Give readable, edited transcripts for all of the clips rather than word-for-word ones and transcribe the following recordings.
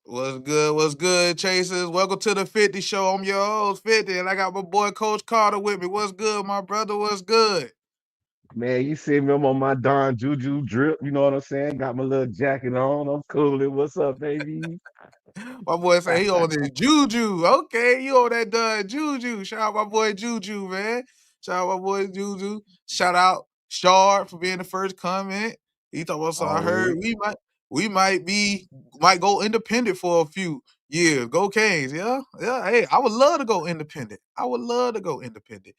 What's good, Chasers? Welcome to the 50 show. I'm your host, 50, and I got my boy Coach Carter with me. What's good, my brother? What's good? Man, you see me, I'm on my Don Juju drip, you know what I'm saying? Got my little jacket on. I'm cooling. What's up, baby? My boy say he on this Juju. Okay, you on that done Juju. Shout out my boy Juju, man. Shout out my boy Juju. Shout out Shard for being the first comment. He talking about so I heard Always. we might go independent for a few years. Go Canes, yeah. Yeah. Hey, I would love to go independent. I would love to go independent.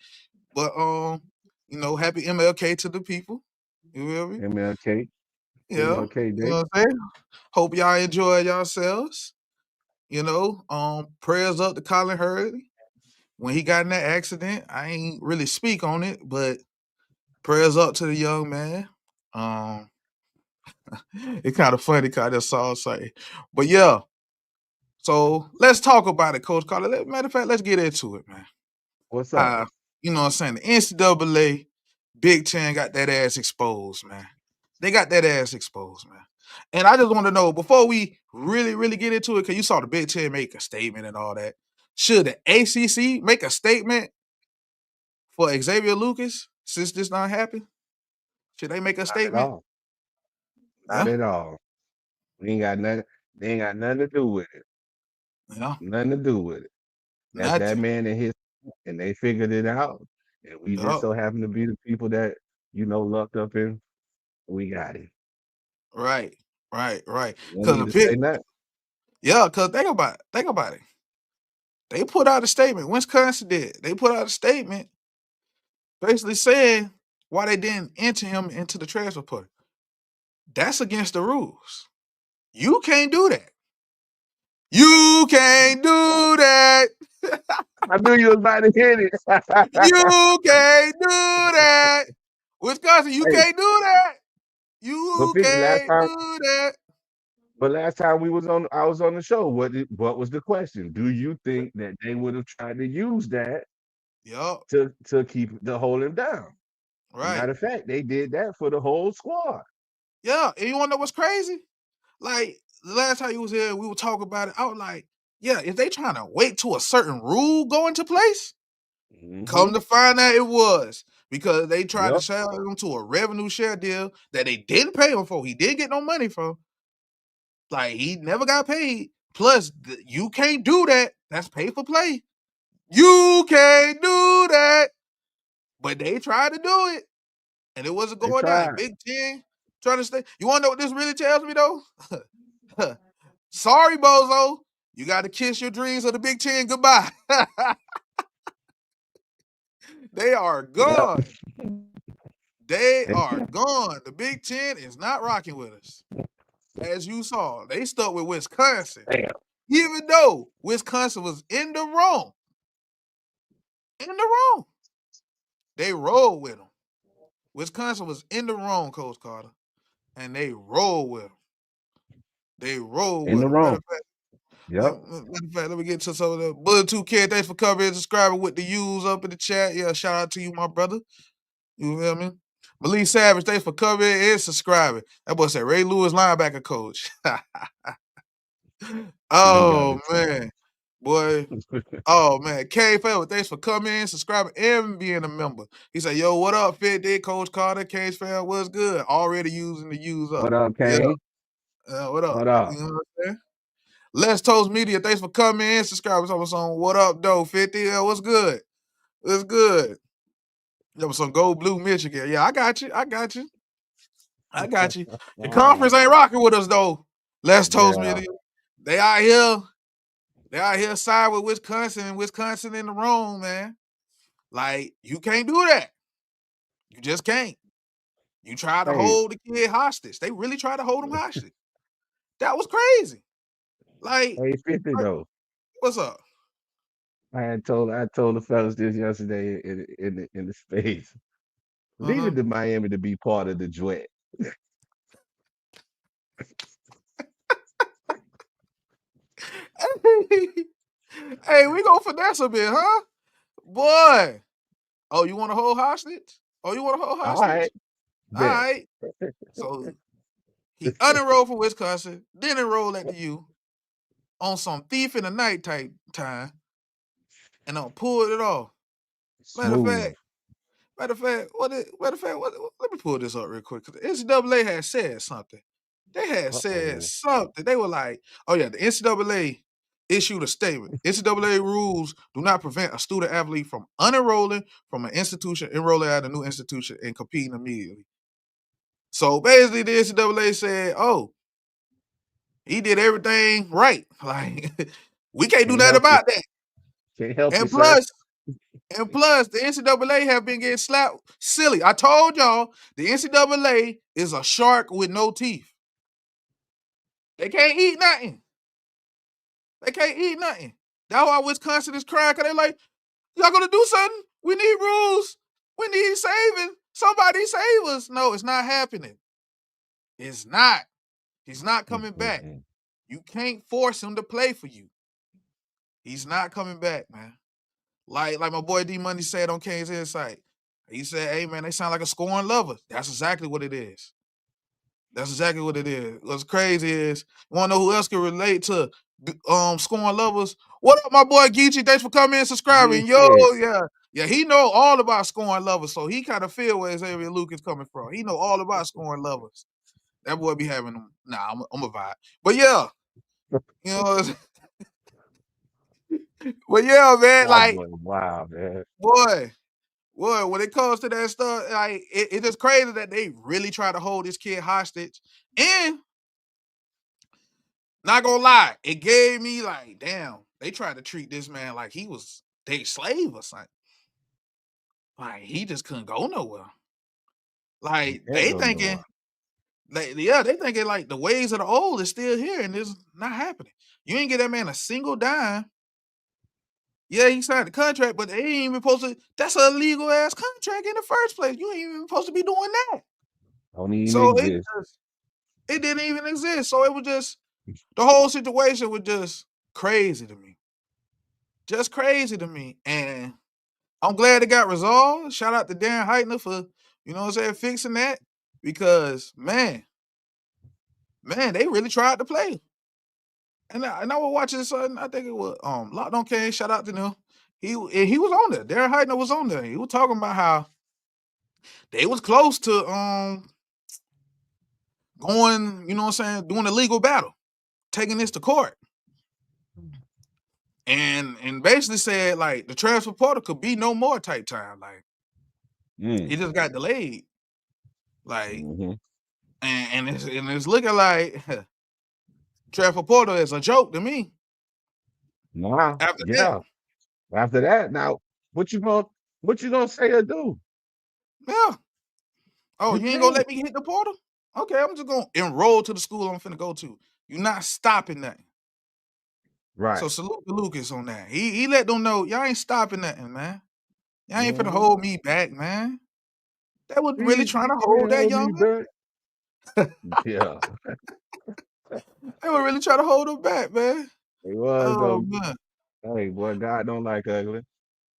But happy MLK to the people. You feel me? MLK. Yeah. MLK You know Day. what I'm saying? Hope y'all enjoy yourselves. Prayers up to Colin Hurley. When he got in that accident, I ain't really speak on it, but prayers up to the young man. Um, it's kind of funny because I just saw say. But yeah, so let's talk about it, Coach Carter. Matter of fact, let's get into it, man. What's up? How you know what I'm saying? The NCAA Big Ten got that ass exposed, man. They got that ass exposed, man. And I just want to know before we really, really get into it, because you saw the Big Ten make a statement and all that. Should the ACC make a statement for Xavier Lucas since this not happened? Should they make a Not at statement? all. Not Yeah, at all. We ain't got nothing. They ain't got nothing to do with it. yeah, Nothing to do with it. That's that nothing. man and his, and they figured it out. And we just Yup, so happen to be the people that, lucked up in. We got it. right, right. No Because need the to big, say nothing. yeah, because think about it. They put out a statement. Wisconsin did. They put out a statement basically saying why they didn't enter him into the transfer portal. That's against the rules. You can't do that. You can't do that. I knew you was about to hit it. You can't do that. Wisconsin, you Hey, can't do that. but You 50, can't do that. last time I was on the show. What was the question? Do you think that they would have tried to use that Yup. to hold him down? And Right. matter of fact, they did that for the whole squad. Yeah. And you wanna know what's crazy? Like the last time you was here, we were talking about it. I was like, yeah, if they trying to wait till a certain rule go into place, Hmm. come to find out it was because they tried to Yep. sell him to a revenue share deal that they didn't pay him for. He didn't get no money from. Like he never got paid. Plus, you can't do that. That's pay for play. You can't do that. But they tried to do it, and it wasn't They going down. tried. Big Ten trying to stay. You want to know what this really tells me though? Sorry, Bozo. You got to kiss your dreams of the Big Ten goodbye. They are Yep. gone. They And are gone. The Big Ten is not rocking with us. As you saw, they stuck with Wisconsin. damn. Even though Wisconsin was in the wrong. In the wrong. They rolled with them. Wisconsin was in the wrong, Coach Carter. And they rolled with them. They rolled In with the them. Matter wrong. of fact, Yep. let me get to some of the Bullet 2K. Thanks for coming and subscribing with the U's up in the chat. Yeah, shout out to you, my brother. You feel me? Malik Savage, thanks for coming and subscribing. That boy said Ray Lewis, linebacker coach. We got Oh it. man. Boy. Oh man. K Favor, thanks for coming, subscribing, and being a member. He said, yo, what up, Fit Dick, Coach Carter, Case fan, what's good? Already using the use up. What up, Yeah. Kane? What up? What up? You know what I'm saying? Let's Toast Media, thanks for coming in, subscribing to us on What Up, though, 50. Yeah, what's good? What's good? There was some gold blue Michigan. Yeah, I got you. I got you. I got you. The conference ain't rocking with us though. Les Toast Yeah. me. They out here. They out here side with Wisconsin and Wisconsin in the room, man. Like, you can't do that. You just can't. You try to Hey, hold the kid hostage. They really tried to hold him hostage. That was crazy. Like, 50 though. what's up? I told the fellas this yesterday in the space. Leave Uh-huh. it to Miami to be part of the duet. Hey, we gonna finesse a bit, huh? Boy. Oh, you want to hold hostage? Oh, you want to hold All right, hostage? All bet. right. So he unenrolled from Wisconsin, then enrolled at the U. on some thief in the night type time, and I pulled it off. Matter of Smooth. fact, let me pull this up real quick. Because the NCAA had said something. They had said Uh-oh. something. They were like, oh yeah, the NCAA issued a statement. NCAA rules do not prevent a student athlete from unenrolling from an institution, enrolling at a new institution, and competing immediately. So basically, the NCAA said, oh, he did everything right. Like, we can't do Can't nothing help you. about that. Can't help you, And sir. plus, the NCAA have been getting slapped silly. I told y'all the NCAA is a shark with no teeth. They can't eat nothing. They can't eat nothing. That's why Wisconsin is crying because they're like, y'all gonna do something? We need rules. We need saving. Somebody save us. No, it's not happening. It's not. He's not coming back. Mm-mm-mm. You can't force him to play for you. He's not coming back, man. Like my boy D Money said on Kane's Insight. He said, hey man, they sound like a scorned lover. That's exactly what it is. That's exactly what it is. What's crazy is, you wanna know who else can relate to scorned lovers? What up, my boy Geetchie? Thanks for coming and subscribing. Yo, Geetchie. yeah. Yeah, he know all about scorned lovers, so he kind of feel where Xavier Lucas coming from. He know all about scorned lovers. That boy be having them. Nah, I'm a vibe. But yeah, you know, but yeah, man, That like, boy, wow, man. boy, when it comes to that stuff, like it's just crazy that they really try to hold this kid hostage. And not gonna lie, it gave me like, damn, they tried to treat this man like he was their slave or something. Like he just couldn't go nowhere. He Like can't go nowhere. they thinking like the ways of the old is still here and it's not happening. You ain't get that man a single dime. Yeah, he signed the contract, but they ain't even supposed to. That's a illegal ass contract in the first place. You ain't even supposed to be doing that. Don't even So exist. it didn't even exist. So it was just the whole situation was just crazy to me. Just crazy to me. And I'm glad it got resolved. Shout out to Darren Heitner for, you know what I'm saying, fixing that. Because man, they really tried to play. And I was watching something, I think it was Locked on Kane, shout out to them. He was on there. Darren Heitner was on there. He was talking about how they was close to going, you know what I'm saying, doing a legal battle, taking this to court. And basically said like the transfer portal could be no more type time. Like Mm. it just got delayed. Like Mm-hmm. and it's looking like transfer portal is a joke to me. Nah, After that, yeah. After that, now what you gonna say or do? yeah. Oh, You you ain't gonna can't. let me hit the portal? Okay, I'm just gonna enroll to the school I'm finna go to. You're not stopping nothing. So Right. salute to Lucas on that. He let them know y'all ain't stopping nothing, man. Y'all ain't finna Mm-hmm. hold me back, man. They was really Please, trying you to can't hold that hold young me man. back. Yeah. They were really trying to hold him back, man. It was Oh though. man. Hey, boy, God don't like ugly.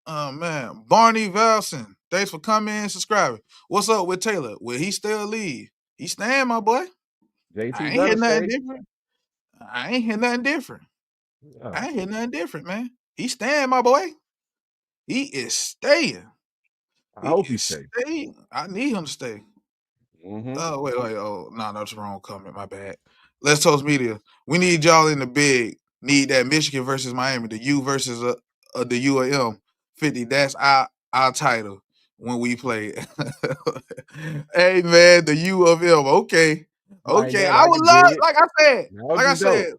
Oh man. Barney Valson. Thanks for coming and subscribing. What's up with Taylor? Will he still leave? He staying, my boy. I JT ain't hear better nothing stay. different. I ain't hear nothing different. Yeah. I ain't hear nothing different, man. He staying, my boy. He is staying. I He hope he is stay. staying. I need him to stay. Mm-hmm. Oh, wait. Oh, no, that's the wrong comment. My bad. Let's Toast Media. We need y'all in the big. Need that Michigan versus Miami. The U versus the UAM 50. That's our title when we play. Hey, man, the U of M. Okay. Like Okay. that, I I would can love, dig it. That would like I be dope. said,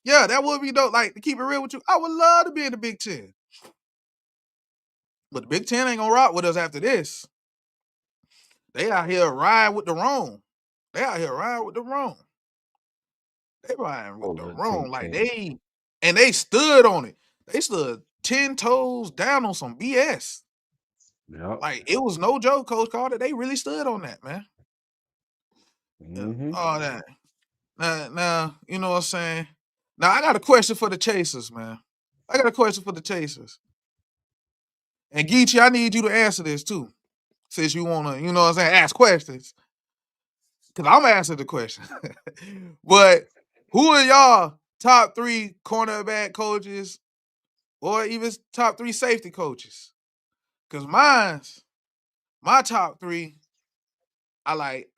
yeah, that would be dope. Like, to keep it real with you, I would love to be in the Big Ten. But the Big Ten ain't going to rock with us after this. They out here riding with the wrong. They out here riding with the wrong. They riding with Oh, the the wrong. Big Like Ten. they stood on it. They stood 10 toes down on some BS. Yep. Like it was no joke, Coach Carter. They really stood on that, man. Yeah, Mm-hmm. all that. Now, you know what I'm saying? Now I got a question for the chasers, man. I got a question for the chasers. And Geetchie, I need you to answer this too. Since you wanna, you know what I'm saying, ask questions. Cause I'm answering the question. But who are y'all top 3 cornerback coaches or even top 3 safety coaches. Cause my top 3, I like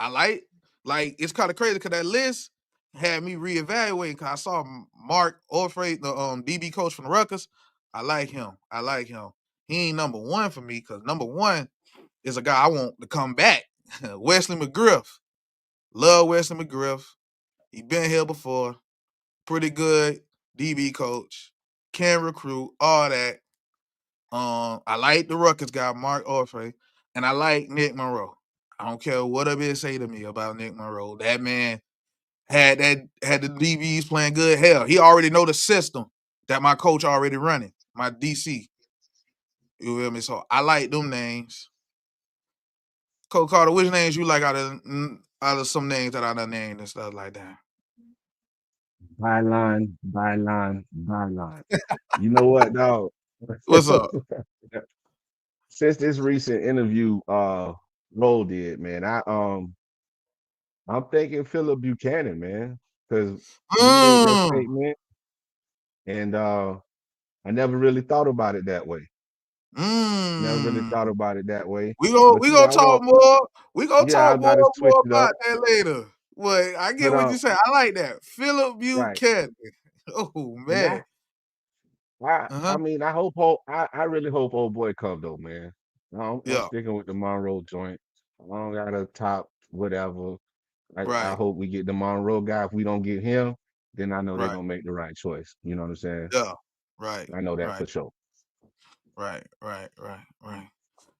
it's kind of crazy because that list had me reevaluating because I saw Mark Orfrey, the DB coach from the Rutgers. I like him. He ain't number 1 for me because number 1 is a guy I want to come back. Wesley McGriff. Love Wesley McGriff. He been here before. Pretty good DB coach. Can recruit, all that. I like the Rutgers guy, Mark Orfrey, and I like Nick Monroe. I don't care what it say to me about Nick Monroe. That man had the DBs playing good. Hell, he already know the system that my coach already running, my DC. You feel me? So I like them names. Coach Carter, which names you like out of some names that I done named and stuff like that? Byline, byline, byline. You know what, dog? What's up? Since this recent interview Roll did, man, I'm thinking Phillip Buchanan, man, because he made that Mm, statement, and I never really thought about it that way. Never really mm. thought about it that way. We gonna But we you know, gonna I talk want, more. We gonna yeah, I talk more gotta switch it up. about that later. But I get But what you say. I like that. Phillip right, Buchanan. Oh and man. I Uh-huh. mean, I really hope old boy come though, man. I'm Yeah. sticking with the Monroe joint. I don't got a top whatever. I Right. hope we get the Monroe guy. If we don't get him, then I know they're Right. gonna make the right choice. You know what I'm saying? Yeah. Right. I know that Right. for sure. Right. Right. Right. Right.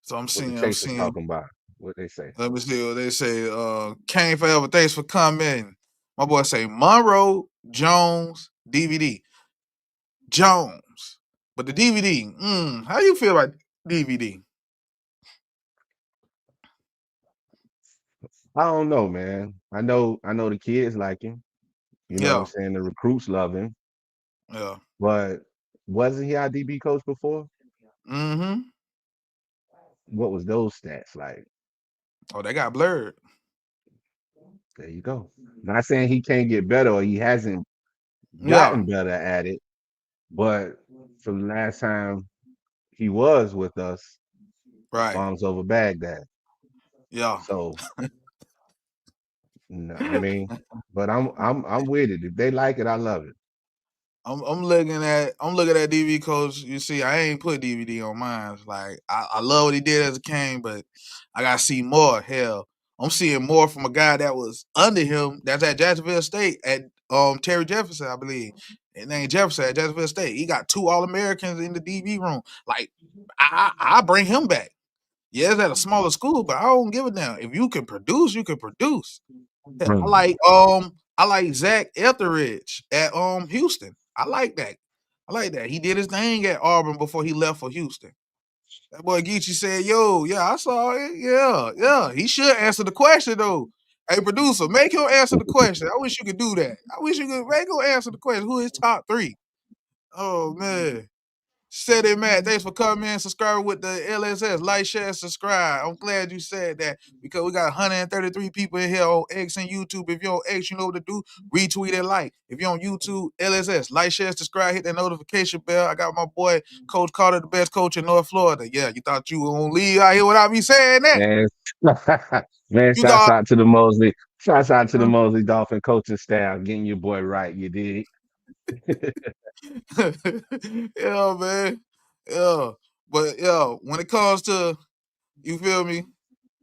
So I'm What the seeing. I'm Chasers seeing. talking about? What they say? Let me see what they say. Kane forever. Thanks for coming. My boy say Monroe Jones DVD Jones, but the DVD. How you feel about DVD? I don't know, man. I know the kids like him. You know what I'm Yeah. saying? The recruits love him. Yeah. But wasn't he our DB coach before? Mm-hmm. What was those stats like? Oh, they got blurred. There you go. Not saying he can't get better or he hasn't Yeah. gotten better at it, but from the last time he was with us, Right. bombs over Baghdad. Yeah. So I mean, but I'm with it. If they like it, I love it. I'm looking at DV coach. You see, I ain't put DVD on mine. Like I love what he did as a King, but I gotta see more. Hell, I'm seeing more from a guy that was under him. That's at Jacksonville State at Terry Jefferson, I believe. His name Jefferson at Jacksonville State. He got 2 All-Americans in the DB room. Like I bring him back. Yeah, it's at a smaller school, but I don't give a damn. If you can produce, you can produce. Yeah, I Mm. like I like Zach Etheridge at Houston. I like that. I like that. He did his thing at Auburn before he left for Houston. That boy Geetchie said, "Yo, yeah, I saw it. Yeah, yeah. He should answer the question though. Hey, producer, make him answer the question. I wish you could do that. I wish you could make him answer the question. Who is top 3? Oh man. Said it, Matt. Thanks for coming in. Subscribing with the LSS. Like, share, subscribe. I'm glad you said that because we got 133 people in here on X and YouTube. If you're on X, you know what to do. Retweet and like. If you're on YouTube, LSS. Like, share, subscribe. Hit that notification bell. I got my boy, Coach Carter, the best coach in North Florida. Yeah, you thought you were going to leave out here without me saying that? Man, man, You thought. shouts out to the Mosley Dolphin coaching staff, getting your boy right. You did. Yeah, man. Yeah. But, yeah, when it comes to, you feel me?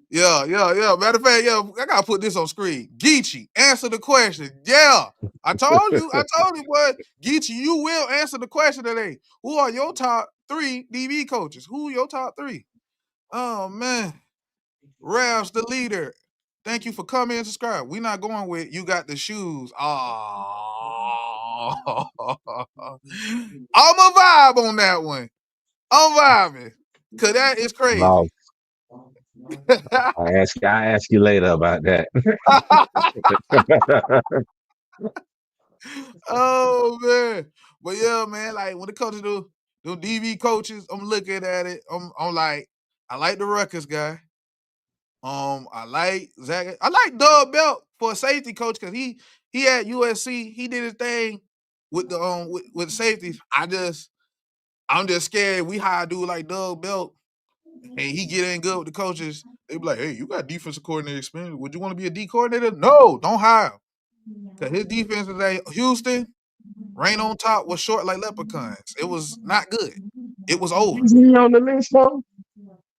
Yeah, yeah, yeah. Matter of fact, yeah, I gotta put this on screen. Geetchie, answer the question. Yeah. I told you, boy. Geetchie, you will answer the question today. Who are your top 3 DB coaches? Who are your top 3? Oh man. Ravs, the leader. Thank you for coming and subscribe. We not going with you got the shoes. Oh, I'm a vibe on that one. I'm vibing. Cause that is crazy. Lost. I ask you later about that. Oh man, but yeah, man. Like when it comes to the DB coaches, I'm looking at it. I'm like, I like the Rutgers guy. I like Zach. I like Doug Belk for a safety coach because he at USC. He did his thing with the with safeties. I'm just scared. We hire a dude like Doug Belk, and he get in good with the coaches. They be like, "Hey, you got defensive coordinator experience. Would you want to be a D coordinator?" No, don't hire him. Cause his defense is at Houston, rain on top was short like leprechauns. It was not good. It was over. Is he on the list though?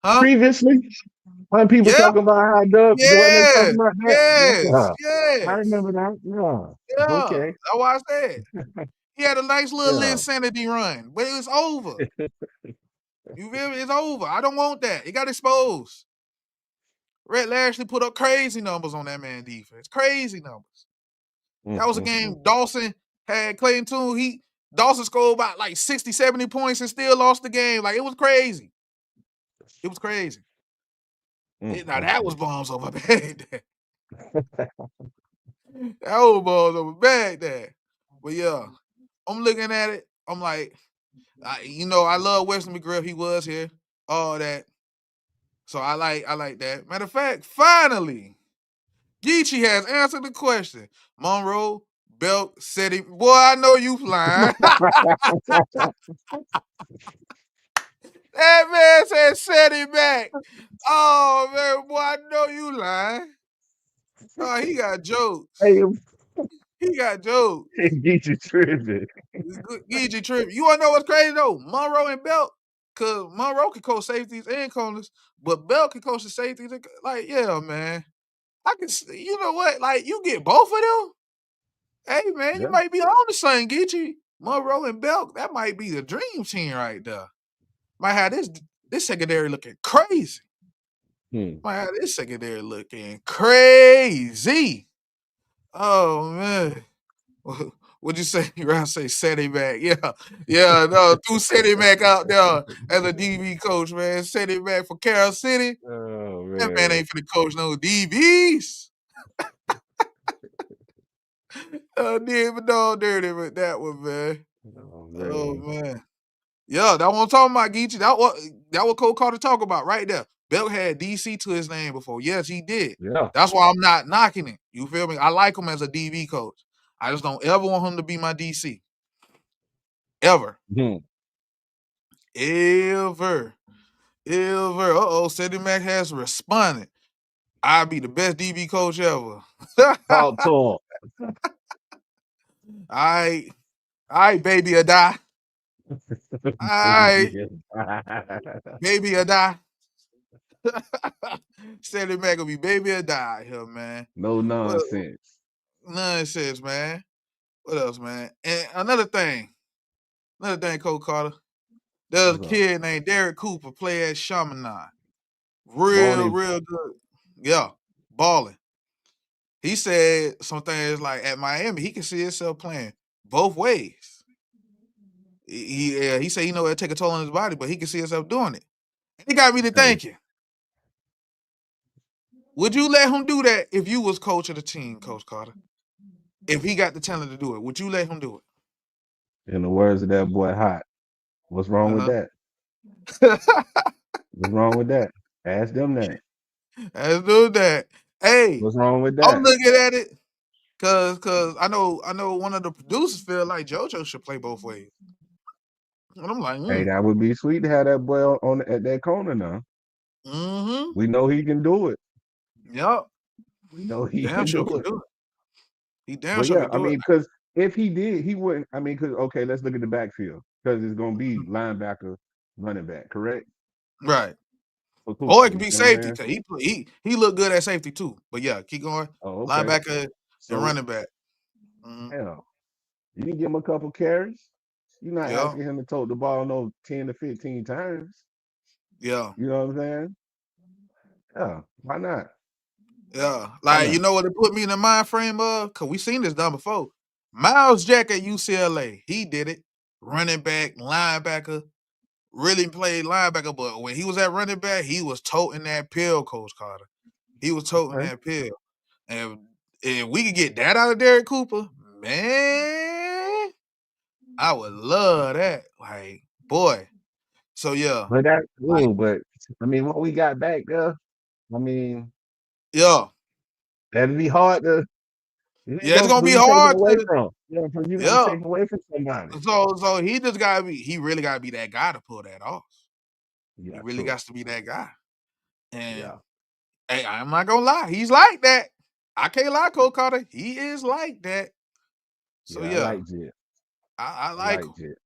Huh? Previously, when people Yeah. talking about how Doug, wasn't they Yes. talking about that? Yes. Yeah, I Yes. remember that. Yeah, Yeah. okay, That's why I said. He had a nice little yeah. insanity run, but it was over. You feel me? It's over. I don't want that. It got exposed. Red Lashley put up crazy numbers on that man defense. Crazy numbers. That was a game Dawson had Clayton Tune. Dawson scored about like 60, 70 points and still lost the game. Like, it was crazy. It was crazy. Now, that was bombs over Baghdad. That was bombs over Baghdad. But, yeah, I'm looking at it. I'm like, I love Wesley McGriff. He was here. All that. So I like that. Matter of fact, finally, Geetchie has answered the question. Monroe, Belk, said he. Boy, I know you flying. That man set him back. Oh, man, boy, I know you lying. Oh, he got jokes. Hey, He got jokes. Geetchie tripping. Geetchie trip. You want to know what's crazy, though? Monroe and Belk. Because Monroe can coach safeties and corners, but Belk can coach the safeties. Like, yeah, man. I can see, you know what? Like, you get both of them. Hey, man, you Yeah. might be on the same Geetchie. Monroe and Belk, that might be the dream team right there. Might have this secondary looking crazy. Might have this secondary looking crazy. Oh, man. What'd you say? I say set him back. Yeah, no, threw set him back out there as a DB coach, man. Set him back for Carol City. Oh man, That man ain't finna coach no DBs. Did but dog dirty with that one, man. Oh man. Yeah, that what I'm talking about, Geetchie. That what Cole Carter talk about right there. Belk had DC to his name before. Yes, he did. yeah. That's why I'm not knocking it. You feel me? I like him as a DB coach. I just don't ever want him to be my DC. Ever. Ever. Cedric Mack has responded. I'd be the best DB coach ever. Talk to him. All right, baby, or die. All right, baby, or die. Cedric Mack will be baby or die here, man. No nonsense. Nonsense, man. What else, man? And another thing, Coach Carter. There's a kid named Derek Cooper play at Chaminade. Real good. Yeah, balling. He said some things like at Miami, he can see himself playing both ways. He said he know it'll take a toll on his body, but he can see himself doing it. He got me to thinking. Would you let him do that if you was coach of the team, Coach Carter? If he got the talent to do it, would you let him do it? In the words of that boy Hot, what's wrong with that? What's wrong with that? Ask them that. Let's do that. Hey, what's wrong with that? I'm looking at it because I know one of the producers feel like JoJo should play both ways. And I'm like, hey, that would be sweet to have that boy at that corner now. Mm-hmm. We know he can do it. Yep. We know he damn can sure do it. He damn sure can do it. I mean, because if he did, he wouldn't. I mean, because okay, let's look at the backfield because it's gonna be linebacker, running back, correct? Right. Or it can be safety because he looked good at safety too. But yeah, keep going. Oh, okay. Linebacker and running back. Hell, you can give him a couple carries. You're not asking him to tote the ball no 10 to 15 times. Yeah. You know what I'm saying? Yeah. Why not? Yeah. Like, you know what it put me in the mind frame of? Because we seen this done before. Miles Jack at UCLA. He did it. Running back, linebacker. Really played linebacker. But when he was at running back, he was toting that pill, Coach Carter. He was toting that pill. And if we could get that out of Derek Cooper, man, I would love that. Like, boy. So yeah. But but I mean, what we got back there, I mean, yeah, that'd be hard to. It's gonna be hard to. Yeah, because you got to Yeah. take away from somebody. So he really gotta be that guy to pull that off. He Yeah, really true. got to be that guy. And Yeah, hey, I'm not gonna lie, he's like that. I can't lie, Cole Carter. He is like that. So yeah. I yeah, like Jet. I I like like him. Jet.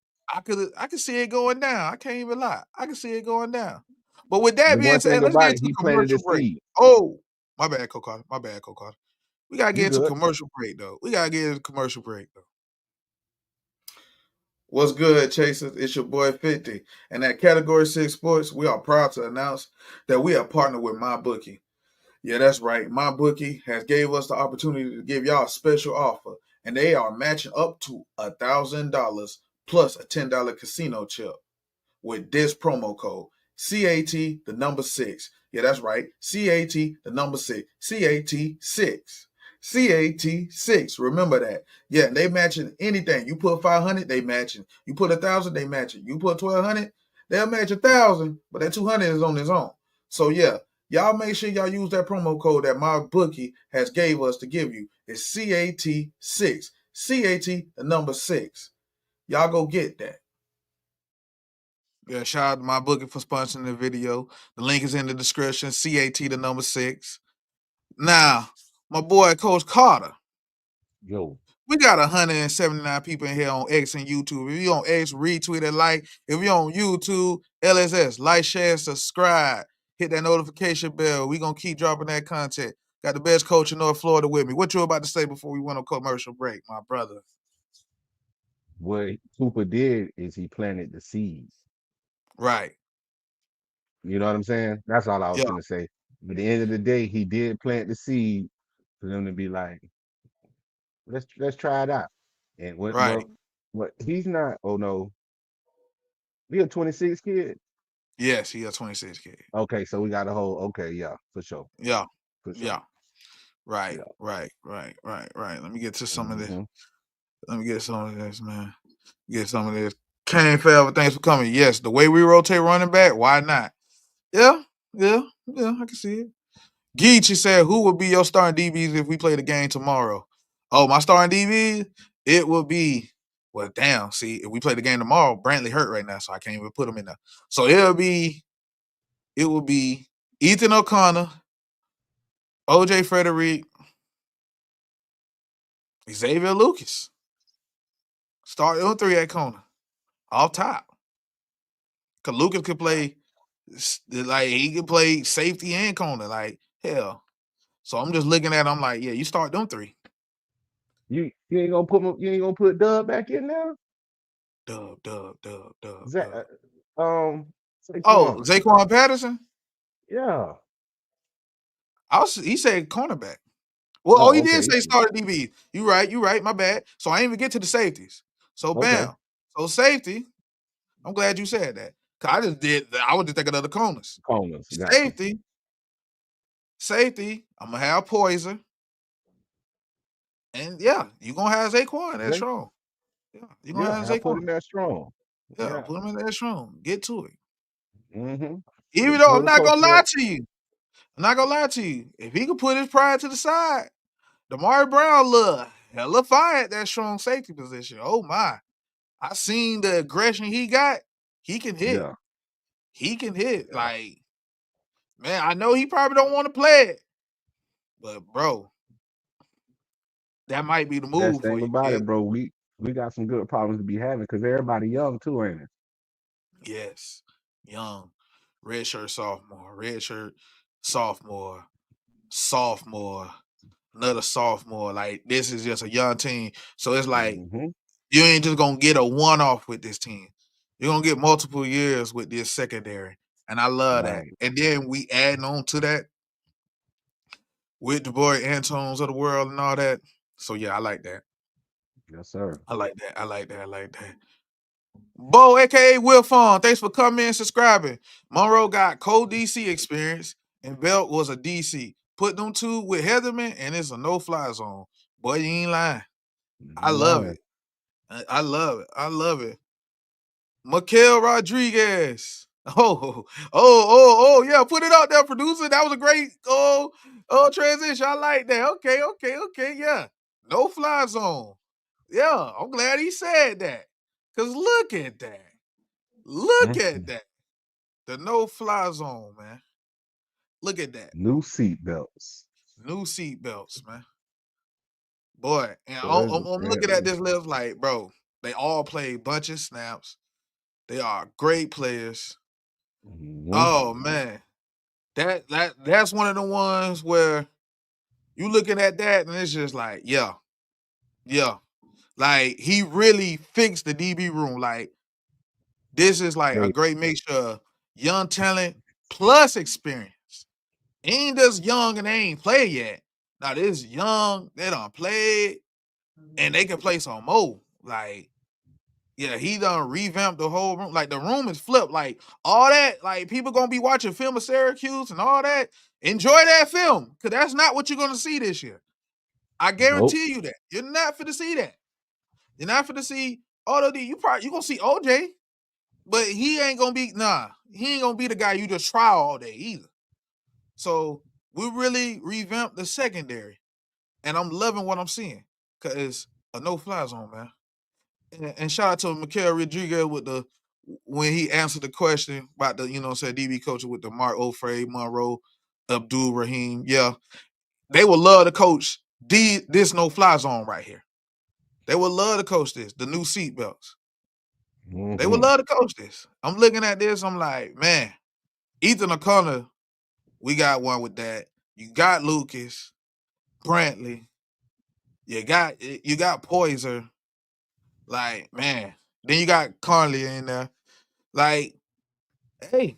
I could see it going down. I can't even lie. I can see it going down. But with that But being one said, thing let's get about it, into he a planted the commercial break. seed. Oh, my bad, Cole Carter. My bad, Cole Carter. We gotta You get into a good? commercial break though. We gotta get into a commercial break though. What's good, Chasers? It's your boy 50. And at Category 6 Sports, we are proud to announce that we are partnered with MyBookie. Yeah, that's right. MyBookie has gave us the opportunity to give y'all a special offer, and they are matching up to $1,000 plus a $10 casino chip with this promo code CAT the number 6. Yeah, that's right. CAT the number 6. CAT 6. CAT 6. Remember that. Yeah, they matching anything. You put 500, they matching. You put 1,000, they matching. You put 1,200, they'll match 1,000, but that 200 is on its own. So yeah, y'all make sure y'all use that promo code that my bookie has gave us to give you. It's CAT 6. CAT the number 6. Y'all go get that. Yeah, shout out to my booking for sponsoring the video. The link is in the description. CAT the number 6. Now, my boy Coach Carter. Yo, We got 179 people in here on X and YouTube. If you on X, retweet and like. If you on YouTube, LSS, like, share, subscribe. Hit that notification bell. We gonna keep dropping that content. Got the best coach in North Florida with me. What you about to say before we went on commercial break, my brother? what Cooper did is he planted the seed. Right. You know what I'm saying? That's all I was Yeah. gonna say. But at the end of the day, he did plant the seed for them to be like, let's try it out. And Right. what he's not. Oh no, we a 26 kid. Yes, he a 26 kid. Okay, so we got a whole. Okay, yeah, for sure, Yeah. for sure. Yeah. Right. Yeah. Right. Let me get to some of this. Mm-hmm. Let me get some of this, man. Get some of this. Kane forever. Thanks for coming. Yes, the way we rotate running back, why not? Yeah, I can see it. Geetchie said, who would be your starting DBs if we play the game tomorrow? Oh, my starting DBs? It would be, well, damn. See, if we play the game tomorrow, Brantley hurt right now, so I can't even put him in there. So it will be Ethan O'Connor, OJ Frederick, Xavier Lucas. Start on 3 at corner. Off top. Because Lucas could play, like, he could play safety and corner. Like, hell. So I'm just looking at him, I'm like, yeah, you start them 3. You ain't gonna you ain't gonna put Dub back in there. Zach, Dub. Oh, Saquon. Zaquan Patterson? Yeah. He said cornerback. Well, he Oh, did okay. say starter DB. You right, my bad. So I ain't even get to the safeties. So Okay. bam. So safety, I'm glad you said that. Cause I was just thinking of the corners. Coleman's got you. Safety, I'm gonna have Poison. And yeah, you're gonna have Zaquan. That's Zay, strong. Yeah, you're gonna have yeah, I put Zaquan. him that strong. Yeah, Yeah. put him in that strong. Get to it. Mm-hmm. Even But though I'm total not coach gonna lie that. to you. I'm not gonna lie to you. If he could put his pride to the side, Damari Brown look hella fire at that strong safety position. Oh my. I seen the aggression he got. He can hit. Yeah. He can hit. Yeah. Like, man, I know he probably don't want to play it. But bro, that might be the Best move for thing you. about Yeah. it, bro, we got some good problems to be having because everybody young too, ain't it? Yes. Young. Redshirt sophomore, sophomore, another sophomore. Like, this is just a young team. So it's like Mm-hmm. you ain't just gonna get a one-off with this team. You're gonna get multiple years with this secondary. And I love that. Right. And then we adding on to that with the boy Antones of the world and all that. So yeah, I like that. Yes, sir. I like that. I like that. I like that. Bo, aka Will Fon, thanks for coming and subscribing. Monroe got cold DC experience, and Belk was a DC. Put them two with Heatherman, and it's a no-fly zone. Boy, you ain't lying. I You love lying. it. I love it. I love it. Mikael Rodriguez. Yeah. Put it out there, producer. That was a great transition. I like that. Okay. Yeah. No fly zone. Yeah, I'm glad he said that. Cause look at that. Look at that. The no-fly zone, man. Look at that. New seat belts. New seat belts, man. Boy, and So I'm looking at this list like, bro, they all play bunch of snaps. They are great players. Oh man. That's one of the ones where you looking at that and it's just like, yeah. Like he really fixed the DB room. Like this is like a Hey, great mixture of young talent plus experience. Ain't just young and they ain't played yet. Now this young, they done played and they can play some more. Like, yeah, he done revamped the whole room. Like the room is flipped. Like all that, like people gonna be watching film of Syracuse and all that. Enjoy that film, because that's not what you're gonna see this year. I nope. guarantee you that. You're not finna see that. You're not finna see although you gonna see OJ, but he ain't gonna be he ain't gonna be the guy you just try all day either. So we really revamped the secondary. And I'm loving what I'm seeing. Cause it's a no-fly zone, man. And shout out to Mikael Rodriguez with when he answered the question about the, DB coach with the Mark Ofray, Monroe, Abdul Rahim. Yeah. They would love to coach this no-fly zone right here. They would love to coach this, the new seatbelts. They would love to coach this. I'm looking at this, I'm like, man, Ethan O'Connor, we got one with that. You got Lucas, Brantley, you got Poiser. Like, man. Then you got Conley in there. Like, hey,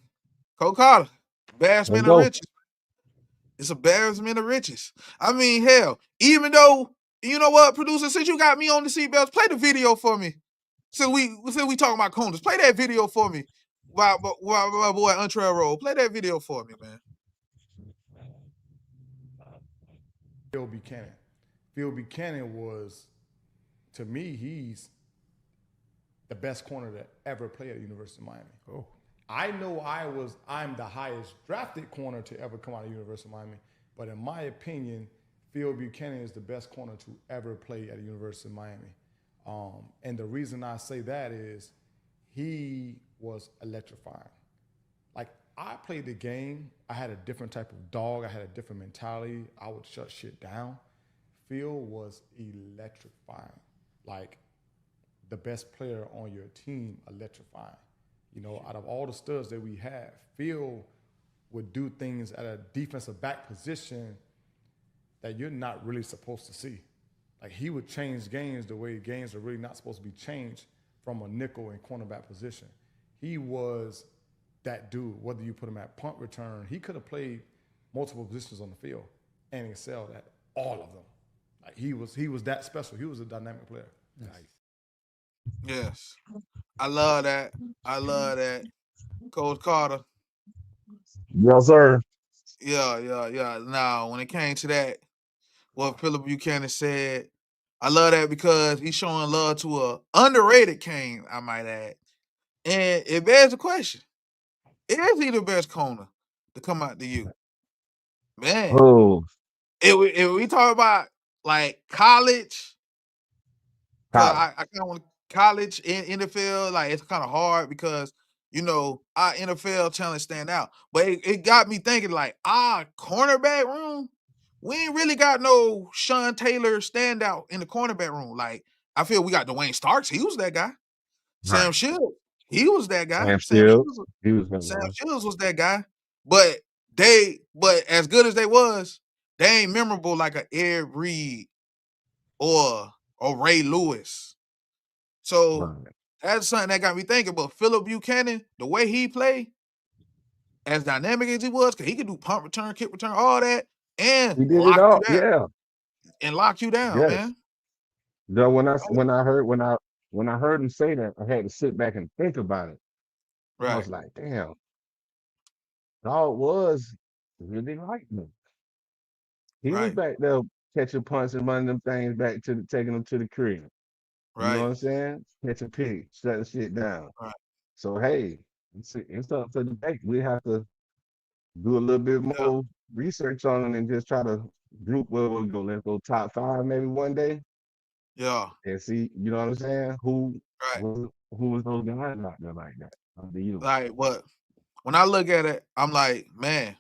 Coach Carter, embarrassment Let's of go. riches. It's embarrassment of riches. I mean, hell, even though, you know what, producer, since you got me on the seatbelts, play the video for me. Since we talking about corners, play that video for me. My boy Untrail Roll. Play that video for me, man. Phil Buchanan. Phil Buchanan was, to me, he's the best corner that ever played at the University of Miami. Oh. I know I'm the highest drafted corner to ever come out of the University of Miami, but in my opinion, Phil Buchanan is the best corner to ever play at the University of Miami. And the reason I say that is he was electrifying. Like, I played the game, I had a different type of dog, I had a different mentality, I would shut shit down. Phil was electrifying. Like, the best player on your team, electrifying. You know, out of all the studs that we have, Phil would do things at a defensive back position that you're not really supposed to see. Like, he would change games the way games are really not supposed to be changed from a nickel and cornerback position. He was that dude, whether you put him at punt return, he could have played multiple positions on the field and excelled at all of them. Like, he was that special. He was a dynamic player. Nice. Yes. I love that. Coach Carter. Yes, sir. Yeah. Now, when it came to that, what Phillip Buchanan said, I love that because he's showing love to a underrated Kane, I might add. And it bears the question: is he the best corner to come out to you, man? Oh, If we talk about like college, because college. I kind of want college in NFL, like it's kind of hard because our NFL talent stand out. But it got me thinking, like, our cornerback room, we ain't really got no Sean Taylor standout in the cornerback room. Like, I feel we got Dwayne Starks, he was that guy. Right. Sam Shields, he was that guy. Sam Sam Shields. Shields was that guy. But as good as they was, they ain't memorable like a Ed Reed or Ray Lewis. So Right. that's something that got me thinking. But Phillip Buchanan, the way he played, as dynamic as he was, because he could do punt return, kick return, all that, and He did it lock you all. down. Yeah. And lock you down, Yes. man. No, when I heard him say that, I had to sit back and think about it. I Right. was like, damn, dog was really lightning. He was Right. back there catching punts and running them things back to taking them to the crib. You know what Right. I'm saying? Catch a pig, shut the shit down. Right. So hey, it's up to the debate. We have to do a little bit Yeah. more research on it and just try to group where we go. Let's go top 5 maybe one day. Yeah. and see, you know what I'm saying? Right. Who was those guys out there like that? The youth. Like what? When I look at it, I'm like, man,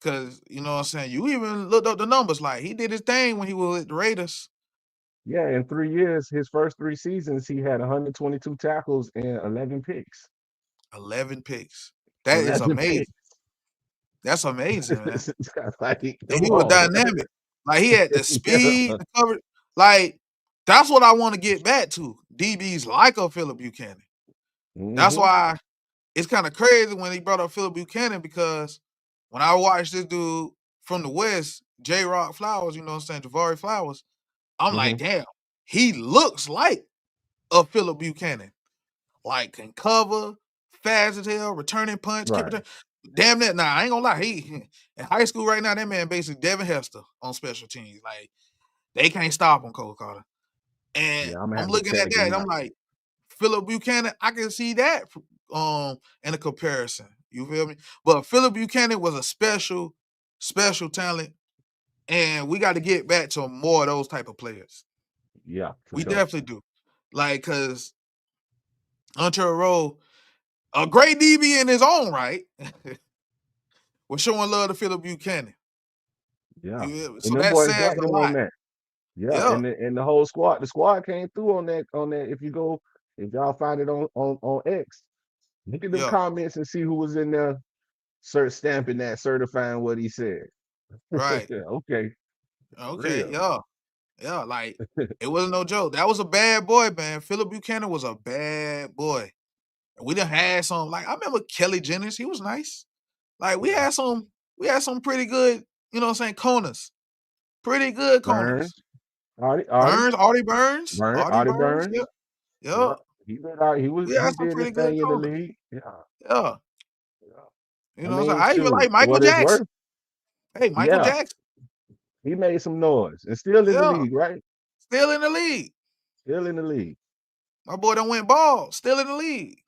because you know what I'm saying. You even looked up the numbers. Like he did his thing when he was with the Raiders. Yeah, in 3 years, his first 3 seasons, he had 122 tackles and 11 picks. 11 picks. That is 11 amazing. picks. That's amazing, man. Like, And come he was on. dynamic. Like he had the Yeah. speed, the cover. Like that's what I want to get back to. DBs like a Phillip Buchanan. That's Mm-hmm. why it's kind of crazy when he brought up Phillip Buchanan because when I watched this dude from the West, J. Rock Flowers, you know what I'm saying, Javari Flowers, I'm like, Mm-hmm. damn, he looks like a Phillip Buchanan. Like can cover, fast as hell, returning punch, keep Right. it. Damn that. Nah, I ain't gonna lie. He in high school right now, that man basically Devin Hester on special teams. Like they can't stop him, Cole Carter. And Yeah, I'm gonna I'm have to looking at check that him and I'm out. like, Phillip Buchanan, I can see that in a comparison. You feel me? But Phillip Buchanan was a special talent, and we got to get back to more of those type of players. Yeah, for We sure. definitely do. Like, cause Hunter Rowe, a great DB in his own right, was showing love to Phillip Buchanan. Yeah. And So them that boys says backed a him on lot. that. Yeah. Yeah, And the whole squad, the squad came through on that. If y'all find it on X, look at them yeah, comments and see who was in there stamping that, certifying what he said. right. Okay. Okay, Real. yeah. Yeah, like it wasn't no joke. That was a bad boy, man. Phillip Buchanan was a bad boy. We done had some, like I remember Kelly Jennings, he was nice. Like Yeah. we had some pretty good, you know what I'm saying, corners. Pretty good Burns. corners. Artie. Artie Artie Burns, Burns. yeah. Yeah. Yeah. He been out. We He had some did his pretty good thing in the corners. league. Yeah. Yeah. Yeah. You I know what I'm saying? mean, I even shoot, like for Michael what it's Jackson. worth, Hey, Michael yeah, Jackson. he made some noise and still in the Yeah. league, right? Still in the league. Still in the league. My boy done went bald. Still in the league.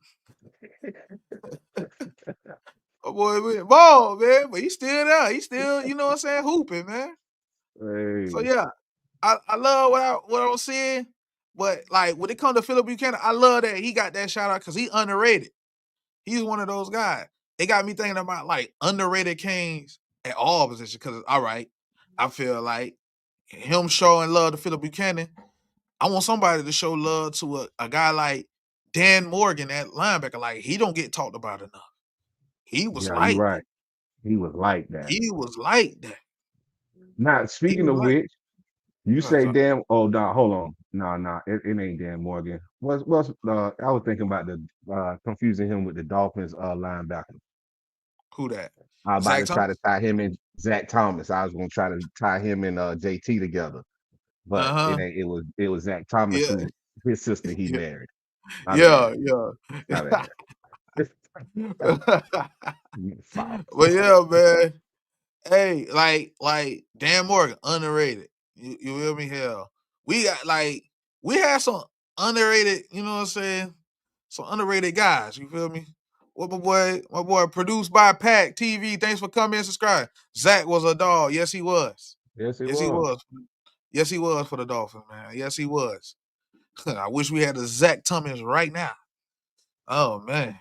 My boy went bald, man. But he's still there. He's still, you know what I'm saying, hooping, man. So Hey, yeah. I love what I was seeing, but like when it comes to Phillip Buchanan, I love that he got that shout out because he underrated. He's one of those guys. It got me thinking about like underrated kings at all positions. Because all right, I feel like him showing love to Phillip Buchanan. I want somebody to show love to a guy like Dan Morgan at linebacker. Like he don't get talked about enough. He was yeah, you're like that. right. He was like that. He was like that. Now, He speaking was of like. which, you say So, damn. Oh, no, hold on. No, it ain't Dan Morgan. I was thinking about the confusing him with the Dolphins linebacker. who that? I was about Zach to try Thomas. to tie him in Zach Thomas. I was gonna try to tie him and JT together, but Uh huh. it was Zach Thomas Yeah. who his sister he married. My bad. Yeah. My Yeah. bad. Foul. But yeah, man. Hey, like Dan Morgan, underrated. You feel me? Hell, we got like we had some underrated. You know what I'm saying? Some underrated guys. You feel me? What my boy, produced by Pack TV. Thanks for coming and subscribe. Zach was a dog. Yes, he was. Yes, it Yes, he was. was. Yes, he was for the Dolphins, man. Yes, he was. I wish we had the Zach Thomas right now. Oh man,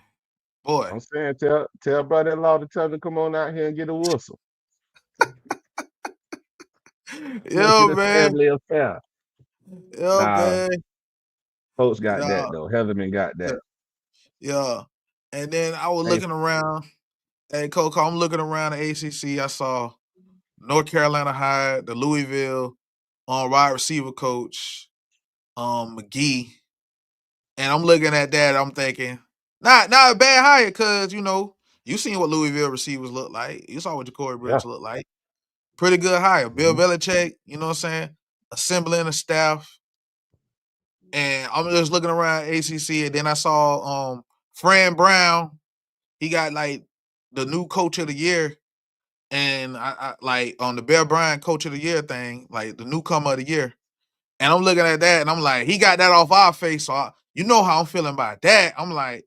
boy. I'm saying, tell brother-in-law to tell him to come on out here and get a whistle. Make Yo, it a man. family affair. Yo, Nah, man. folks got Yeah. that though. Heatherman got that. Yeah. And then I was Hey, looking around. Hey, Coco, I'm looking around the ACC. I saw North Carolina hired the Louisville wide receiver coach, McGee. And I'm looking at that. I'm thinking, not a bad hire because, you seen what Louisville receivers look like. You saw what Ja'Cory yeah. Brooks look like. Pretty good hire. Bill Mhm. Belichick, you know what I'm saying? Assembling a staff. And I'm just looking around ACC. And then I saw Fran Brown. He got like the new coach of the year. And I like on the Bear Bryant coach of the year thing, like the newcomer of the year. And I'm looking at that and I'm like, he got that off our face. So you know how I'm feeling about that. I'm like,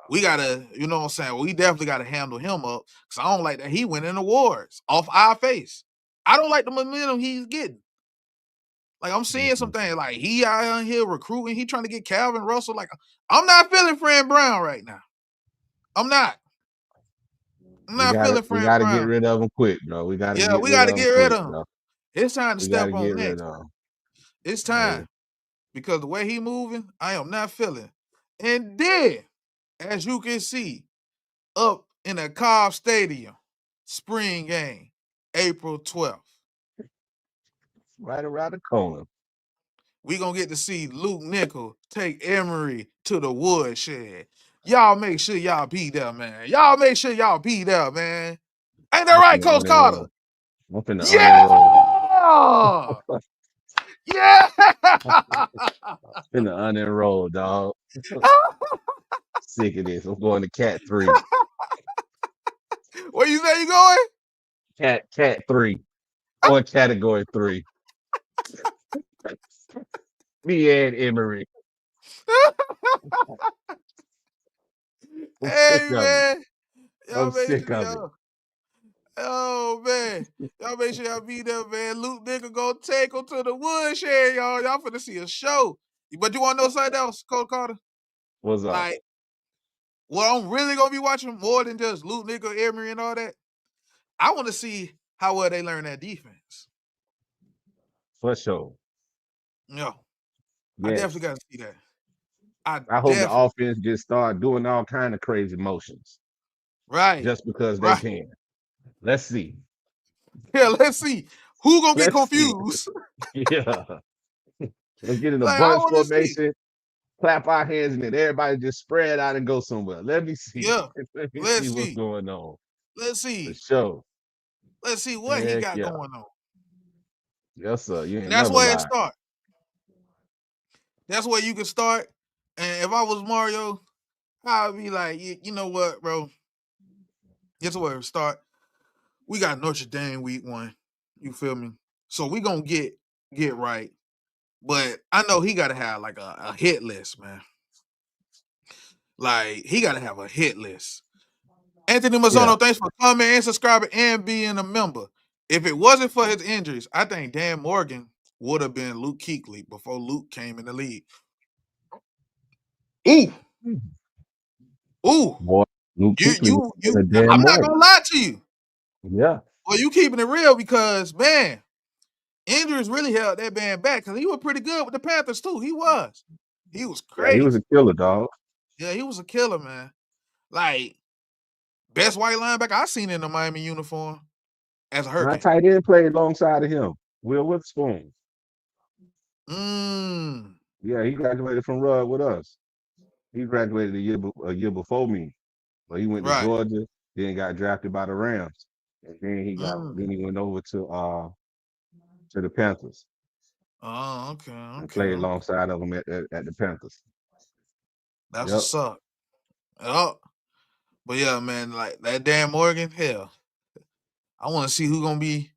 we gotta, you know what I'm saying? We definitely gotta handle him up. Cause I don't like that he winning awards off our face. I don't like the momentum he's getting. Like, I'm seeing some things. Like, he out here recruiting. He trying to get Calvin Russell. Like, I'm not feeling Fran Brown right now. I'm not. I'm not feeling We Fran gotta get Brown. rid of him quick, bro. We gotta Yeah, get we rid got to of him get rid quick, of him. bro. It's time to We step gotta on get rid next. of him. It's time. Hey, Because the way he moving, I am not feeling. And then, as you can see, up in the Cobb Stadium, spring game, April 12th, right around the corner. we going to get to see Luke Nickel take Emory to the woodshed. Y'all make sure y'all be there, man. Y'all make sure y'all be there, man. Ain't that right, Coach Carter? I'm finna Yeah! Yeah! finna unenroll, dog. Sick of this. I'm going to Cat 3. Where you say you going? Cat 3. Or Category 3. Me and Emory. I'm Hey, sick of it. man. Y'all I'm make sick sure of it. y'all. Oh, man. Y'all make sure y'all be there, man. Luke Nickel gonna take him to the woodshed, y'all. Y'all finna see a show. But you want to know something else, Coach Carter? What's up? Like, what I'm really gonna be watching more than just Luke Nickel, Emory, and all that, I want to see how well they learn that defense. For sure. Yeah, I Yes. definitely got to see that. I hope the offense just start doing all kind of crazy motions. Right. Just because they can. Let's see. Yeah, let's see. Who gonna get Let's see. confused? Yeah. Let's get in a Like, I bunch wanna see. formation, clap our hands, and then everybody just spread out and go somewhere. Let me see. Yeah. Let me Let's see what's see. going on. Let's For see. sure. Let's see what he Heck got yeah. going on. Yes, sir. You ain't And that's never where it lied. starts. That's where you can start. And if I was Mario, I'd be like, you know what, bro? Guess where it start. We got Notre Dame week 1. You feel me? So we gonna get right. But I know he gotta have like a hit list, man. Like, he gotta have a hit list. Anthony Mazzono, Yeah. thanks for coming and subscribing and being a member. If it wasn't for his injuries, I think Dan Morgan would have been Luke Kuechly before Luke came in the league. Ooh. Ooh. Boy, Luke Kuechly was You a damn I'm not Morgan. gonna lie to you. Yeah. Well, you keeping it real because, man, injuries really held that man back because he was pretty good with the Panthers too. He was. He was Yeah, he was crazy. a killer, dog. Yeah, he was a killer, man. Like, best white linebacker I seen in a Miami uniform as a My Hurricane. tight end played alongside of him. Will Witherspoon. Yeah, he graduated from Rudd with us. He graduated a year before me. But he went to Right. Georgia, then got drafted by the Rams. And then he went over to the Panthers. Oh, okay. And played alongside of him at the Panthers. That's what's up. Oh, but yeah, man, like that Dan Morgan, hell, I want to see who gonna be.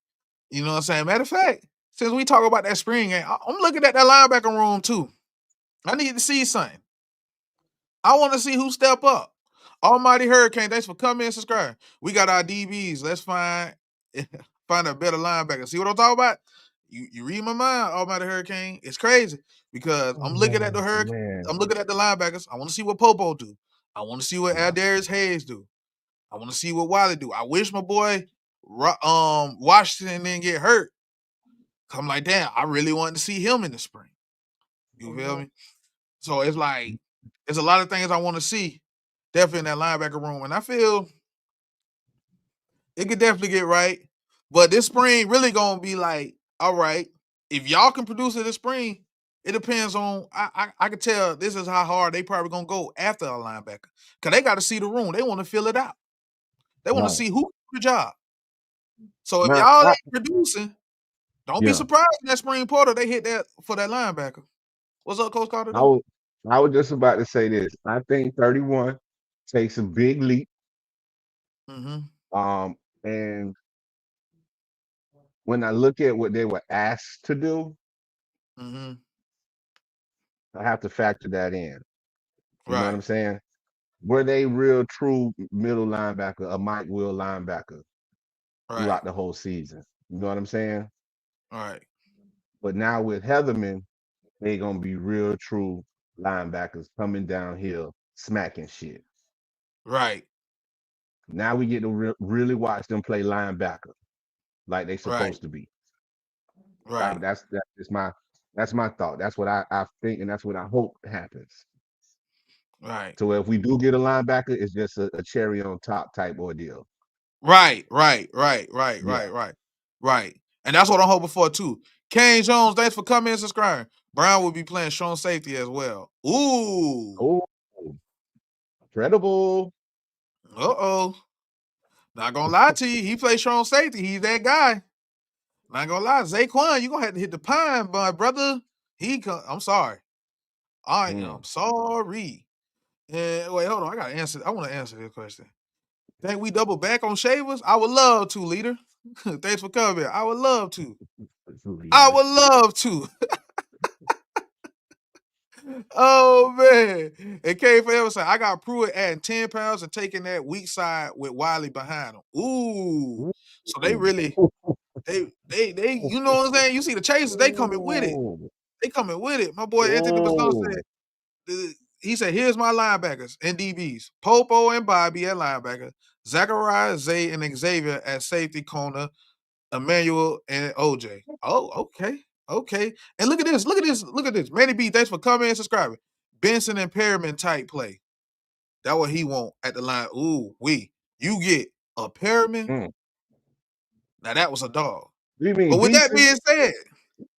You know what I'm saying? Matter of fact, since we talk about that spring game, I'm looking at that linebacker room too. I need to see something. I want to see who step up. Almighty Hurricane, thanks for coming and subscribing. We got our DBs. Let's find a better linebacker. See what I'm talking about? You read my mind, Almighty Hurricane. It's crazy because I'm looking at the Hurricane. Man. I'm looking at the linebackers. I want to see what Popo do. I want to see what Yeah. Adarius Hayes do. I want to see what Wiley do. I wish my boy Washington didn't get hurt. I'm like, damn, I really wanted to see him in the spring. You feel me? So it's like, there's a lot of things I want to see definitely in that linebacker room. And I feel it could definitely get right. But this spring really gonna be like, all right, if y'all can produce it this spring, it depends on I can tell this is how hard they probably gonna go after a linebacker. Cause they gotta see the room. They want to fill it out. They want to see who can do the job. So if y'all ain't producing, don't be surprised in that spring portal they hit that for that linebacker. What's up, Coach Carter? I was just about to say this. I think 31 takes a big leap. And when I look at what they were asked to do, I have to factor that in. You know what I'm saying? Were they real true middle linebacker, a Mike Will linebacker throughout the whole season? You know what I'm saying? Right. But now with Heatherman, they gonna be real true linebackers coming downhill, smacking shit. Right. Now we get to really watch them play linebacker like they Right. supposed to be. Right. That's my thought. That's what I think, and that's what I hope happens. Right. So if we do get a linebacker, it's just a cherry on top type ordeal. Right. Yeah. Right. And that's what I'm hoping for too. Kane Jones, thanks for coming and subscribing. Brown will be playing strong safety as well. Ooh. Oh, incredible. Uh-oh. Not gonna lie to you. He plays strong safety. He's that guy. Not gonna lie. Zaquan, you gonna have to hit the pine, my brother. I'm sorry. I'm sorry. And wait, hold on. I gotta answer. I want to answer this question. Think we double back on shavers? I would love to, leader. Thanks for coming. I would love to. I would love to. Oh man. And K Forever said, I got Pruitt adding 10 pounds and taking that weak side with Wiley behind him. Ooh. So they really, they, you know what I'm saying? You see the chasers, they coming with it. They coming with it. My boy Anthony Bassano said, he said, here's my linebackers and DBs. Popo and Bobby at linebacker. Zachariah, Zay, and Xavier at safety corner. Emmanuel and OJ. Oh, okay. Okay. And look at this. Look at this. Look at this. Manny B, thanks for coming and subscribing. Benson and Perriman type play. That what he want at the line. Ooh, you get a Perriman. Now that was a dog. You mean But with that decent? being said,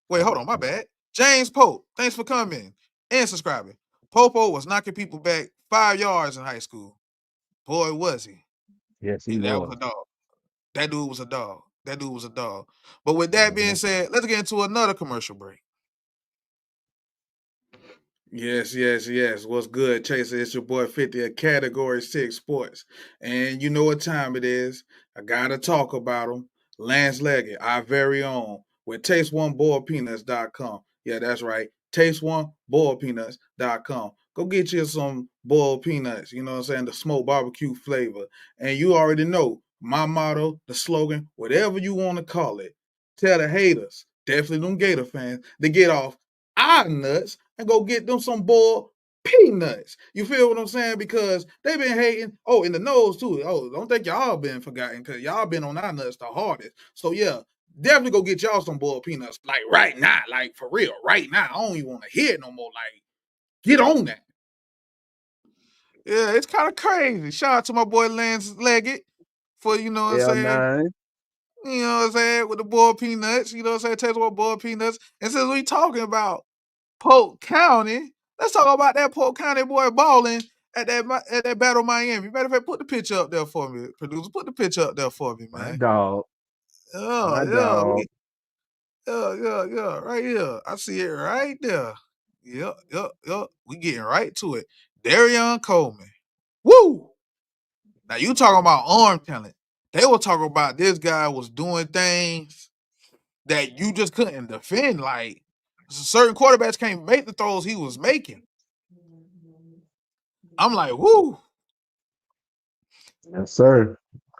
wait, hold on, my bad. James Pope, thanks for coming and subscribing. Popo was knocking people back 5 yards in high school. Boy, was he. Yes, he That was. was a dog. That dude was a dog. That dude was a dog. But with that being said, let's get into another commercial break. Yes. What's good, Chaser? It's your boy 50 at Category 6 Sports. And you know what time it is. I got to talk about him. Lance Leggett, our very own, with taste1boiledpeanuts.com. Yeah, that's right. Taste1boiledpeanuts.com. Go get you some boiled peanuts, you know what I'm saying? The smoked barbecue flavor. And you already know my motto, the slogan, whatever you want to call it. Tell the haters, definitely them Gator fans, to get off our nuts and go get them some boiled peanuts. You feel what I'm saying? Because they been hating. Oh, in the nose too. Oh, don't think y'all been forgotten because y'all been on our nuts the hardest. So yeah, definitely go get y'all some boiled peanuts. Like right now, like for real, right now. I don't even want to hear it no more. Like, get on that. Yeah, it's kind of crazy. Shout out to my boy Lance Leggett for, you know what I'm saying? You know what I'm saying? With the boiled peanuts, you know what I'm saying? Taste what boiled peanuts. And since we talking about Polk County, let's talk about that Polk County boy balling at that Battle Miami. Matter of fact, put the picture up there for me, producer. Put the picture up there for me, man. My dog. Yeah, right here. I see it right there. Yep. We getting right to it. Darion Coleman. Woo! Now you talking about arm talent. They were talking about this guy was doing things that you just couldn't defend. Like certain quarterbacks can't make the throws he was making. I'm like, woo. Yes, sir.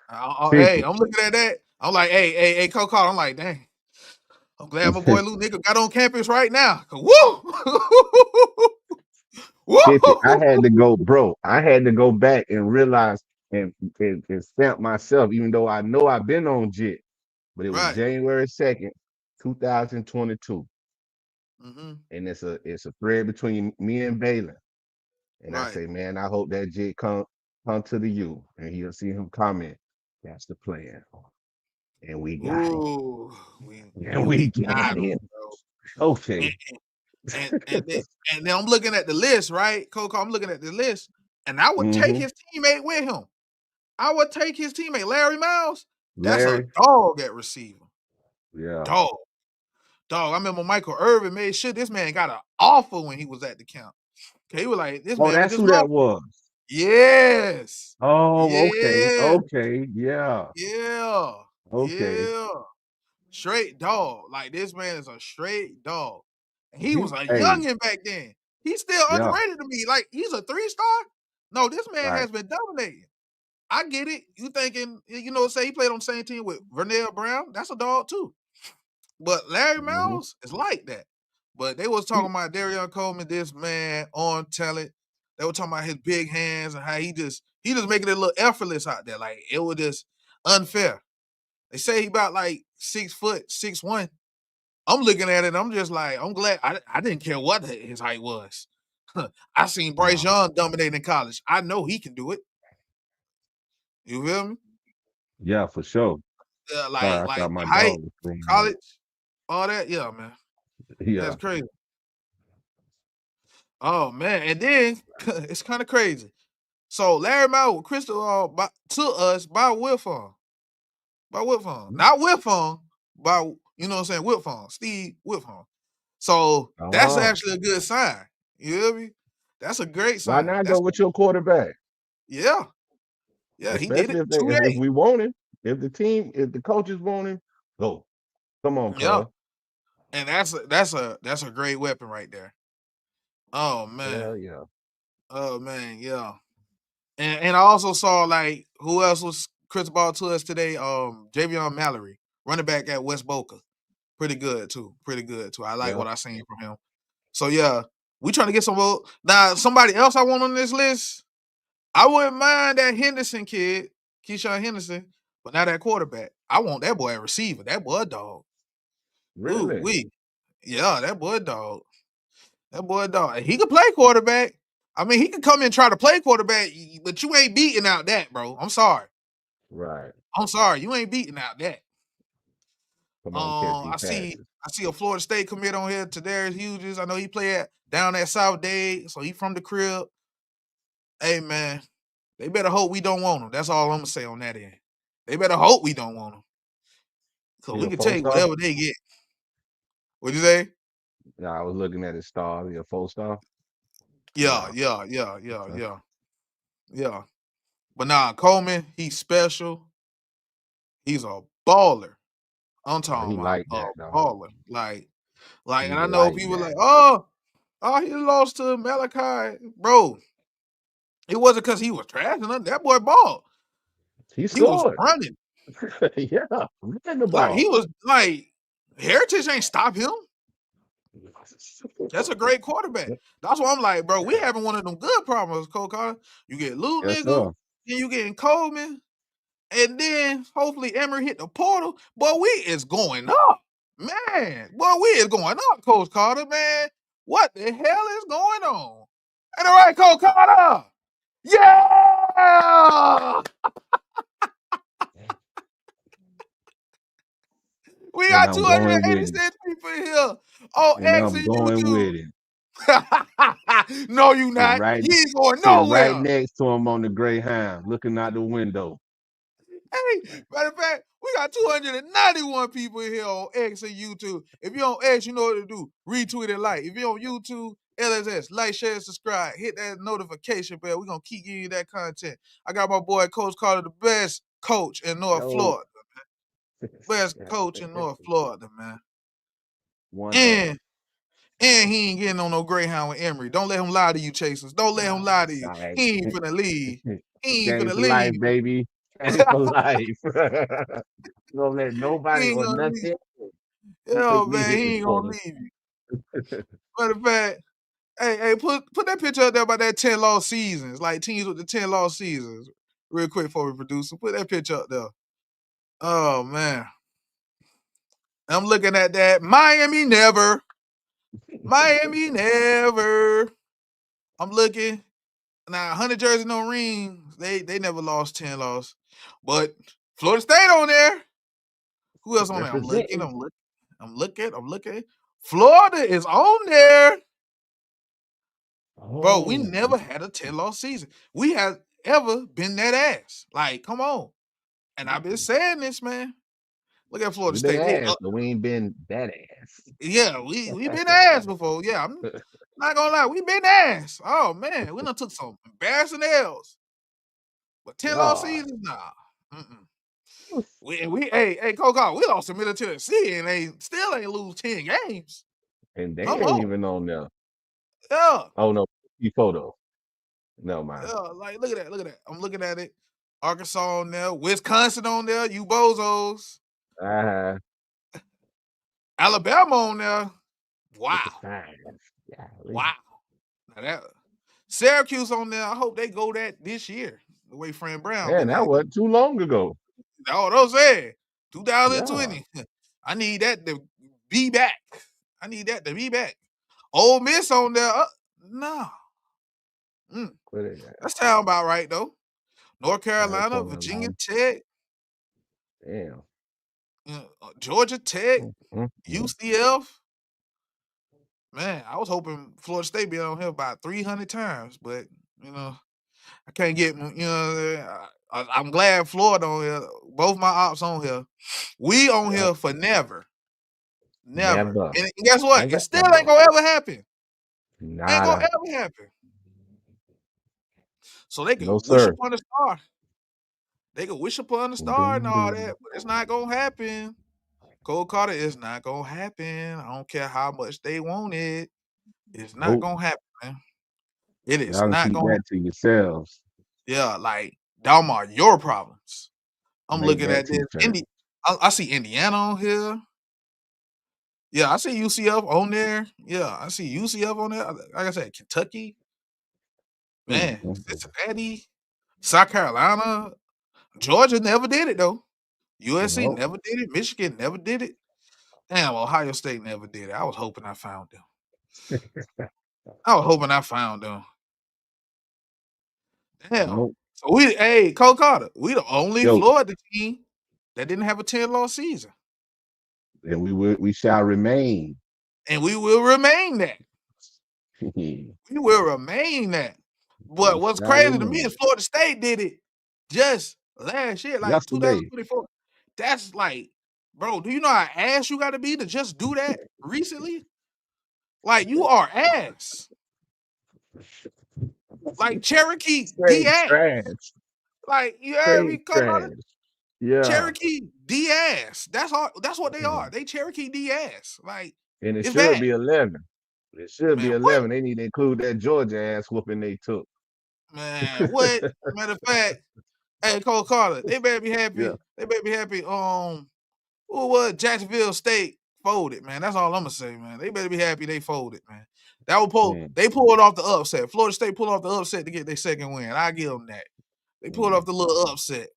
Hey, I'm looking at that. I'm like, hey, Coco. I'm like, dang. I'm glad my boy Lou Nigga got on campus right now. Woo! Woo! 50. I had to go, bro. I had to go back and realize and stamp myself, even though I know I've been on JIT, but it was Right. January 2nd, 2022. Mm-hmm. And it's a thread between me and Balin. And I Right. say, man, I hope that JIT come to the U. And he'll see him comment. That's the plan. And we got it. And we got it. Okay. And then I'm looking at the list, right? Coco, I'm looking at the list, and I would take his teammate with him. I would take his teammate, Larry Miles. That's a dog at receiver. Yeah. Dog. I remember Michael Irvin made sure this man got an offer when he was at the camp. Okay, he was like, this man. That's who that was. Yes. Oh, yeah. Okay. Yeah. Yeah. Okay. Yeah. Straight dog. Like this man is a straight dog. And he was a youngin' back then. He's still underrated to me. Like he's a 3-star. No, this man has been dominating. I get it. You thinking, you know, say he played on the same team with Vernell Brown. That's a dog too. But Larry Miles is like that. But they was talking about Darion Coleman, this man on talent. They were talking about his big hands and how he just making it look effortless out there. Like it was just unfair. They say he about like 6 foot, 6'1". I'm looking at it and I'm just like, I'm glad I didn't care what his height was. I seen Bryce Young dominate in college. I know he can do it. You feel me? Yeah, for sure. Yeah, Sorry, I like thought my height, dog was screaming. college, all that. Yeah, man. Yeah. That's crazy. Oh man, and then it's kind of crazy. So Larry Mount, Crystal to us by whip phone. By whip phone. Not whip phone, by you know what I'm saying, whip phone. Steve whip phone. So that's actually a good sign. You hear me? That's a great Why sign. not That's go with your quarterback? Yeah. Yeah, he did Especially it if today. we want him. If the coaches want him, go. Come on, Yeah. cuz. And that's a great weapon right there. Oh man. Hell yeah. Oh man, yeah. And I also saw like who else was Chris Ball to us today? Javion Mallory, running back at West Boca. Pretty good too. I like what I seen from him. So yeah, we trying to get some more. Now somebody else I want on this list. I wouldn't mind that Henderson kid, Keyshawn Henderson, but not that quarterback. I want that boy a receiver. That boy a dog. Ooh, Really? yeah, that boy a dog. That boy a dog. He could play quarterback. I mean, he could come in and try to play quarterback, but you ain't beating out that, bro. I'm sorry. Right. I'm sorry. You ain't beating out that. Come on, catch I these see passes. a Florida State commit on here to Darius Hughes. I know he play down at South Dade, so he from the crib. Hey man, they better hope we don't want him. That's all I'm gonna say on that end. They better hope we don't want him. So He we a can 4 take star? whatever they get. What'd you say? Yeah, I was looking at his star. He a 4 star? Yeah. Okay. Yeah. But nah, Coleman, he's special. He's a baller. I'm Oh, he talking about like a that, dog. baller. Like, He and I know like people that. like, oh, he lost to Malachi. Bro, it wasn't because he was trash. That boy balled. He He was scored. running. Yeah, ran the Like, he ball. was like, Heritage ain't stop him. That's a great quarterback. That's why I'm like, bro, we having one of them good problems, Cole Carter. You get Lou Yes, Nigga, sir. then you getting Coleman, and then hopefully Emory hit the portal. Boy, we is going up. Man, boy, we is going up, Coach Carter, man. What the hell is going on? Ain't all right, Coach Carter? Yeah! We And got I'm going with it. 286 people here on And X I'm and going YouTube. with it. No, you Sitting not. right, You ain't going sitting right nowhere. next to him on the Greyhound, looking out the window. Hey, matter of fact, we got 291 people here on X and YouTube. If you're on X, you know what to do. Retweet and like. If you're on YouTube, LSS, like, share, subscribe. Hit that notification bell. We're going to keep giving you that content. I got my boy, Coach Carter, the best coach in North Yo, Florida. Best coach in North Florida, man. one of. And he ain't getting on no Greyhound with Emory. Don't let him lie to you, Chasers. Don't let him lie to you. All right. He ain't finna leave. He ain't Game finna for life, leave. baby. Game for life. Don't let He nobody ain't or gonna leave. nothing Yeah, make me man, hit the he ain't gonna corner. leave you. Matter of fact, hey, put that picture up there about that 10 lost seasons, like teams with the 10 lost seasons. Real quick for we producer. Put that picture up there. Oh man. I'm looking at that. Miami never. Miami never. I'm looking. Now 100 jersey, no rings. They never lost 10 loss. But Florida State on there. Who else on there? Representing. I'm looking. Florida is on there. Bro, we Oh, never had a 10 loss season. We have ever been that ass. Like, come on. And I've been saying this, man. Look at Florida we've been State. They ass, up. but we ain't been that ass. Yeah, we been ass before. Yeah, I'm not gonna lie, we been ass. Oh man, we done took some embarrassing L's. But 10 loss God. seasons, nah. Mm-mm. Hey, Coco, we lost to Middle Tennessee and they still ain't lose 10 games. And they Come ain't on. even on there. Yeah. Oh no, key photo. No mind. Yeah, like look at that. I'm looking at it. Arkansas on there, Wisconsin on there, you bozos. Uh-huh. Alabama on there. Wow. With the 5. Wow. Now that Syracuse on there, I hope they go that this year. The way Fran Brown Man, been that at. wasn't too long ago. That's what I'm saying. Yeah. 2020. I need that to be back. I need that to be back. Ole Miss on there. No. That sound about right, though. North Carolina, Virginia Tech. Damn. Georgia Tech, UCF. Man, I was hoping Florida State be on here about 300 times, but, I can't get, I'm glad Florida on here. Both my ops on here. We on here for never. Never. And guess what? It still ain't gonna ever happen. Ain't gonna ever happen. So they can wish upon a star. They can wish upon a star and all that, but it's not gonna happen. Cole Carter, it's not gonna happen. I don't care how much they want it. It's not gonna happen, man. It is Y'all not keep gonna that to yourselves. Yeah, like them are your problems. I'm Make looking that at this. t-shirt. I see Indiana on here. Yeah, I see UCF on there. Yeah, I see UCF on there. Like I said, Kentucky. Man, Cincinnati, South Carolina, Georgia never did it though. USC never did it. Michigan never did it. Damn, Ohio State never did it. I was hoping I found them. Damn. So Cole Carter, we the only Florida team that didn't have a 10-loss season. And we shall remain. And we will remain that. We will remain that. But what's crazy to me is Florida State did it just last year, like yesterday. 2024. That's like, bro, do you know how ass you got to be to just do that recently? Like, you are ass. Like Cherokee D-ass. Like, you heard me, Carter? Yeah. Cherokee D-ass. That's what they are. They Cherokee D-ass. Like, and it should bad. be 11. It should be 11. What? They need to include that Georgia ass whooping they took. Man, what? Matter of fact, hey, Cole Carter, they better be happy. Yeah. They better be happy. Who was Jacksonville State folded, man? That's all I'm gonna say, man. They better be happy they folded, man. That was they pulled off the upset. Florida State pulled off the upset to get their second win. I give them that. They pulled off the little upset.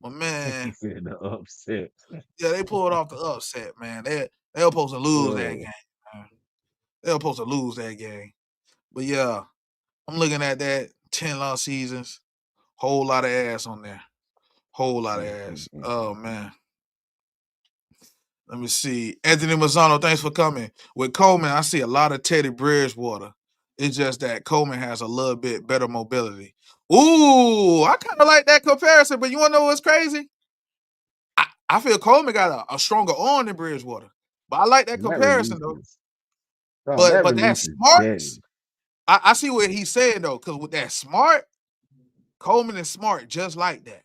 But man, the upset. Yeah, they pulled off the upset, man. They were supposed to lose that game, man. They were supposed to lose that game. But yeah, I'm looking at that 10-loss seasons. Whole lot of ass on there. Whole lot of ass. Oh man. Let me see. Anthony Mazzano, thanks for coming. With Coleman, I see a lot of Teddy Bridgewater. It's just that Coleman has a little bit better mobility. Ooh, I kind of like that comparison, but you want to know what's crazy? I feel Coleman got a stronger arm than Bridgewater. But I like that comparison, though. But that smart, I see what he's saying, though, because with that smart, Coleman is smart just like that.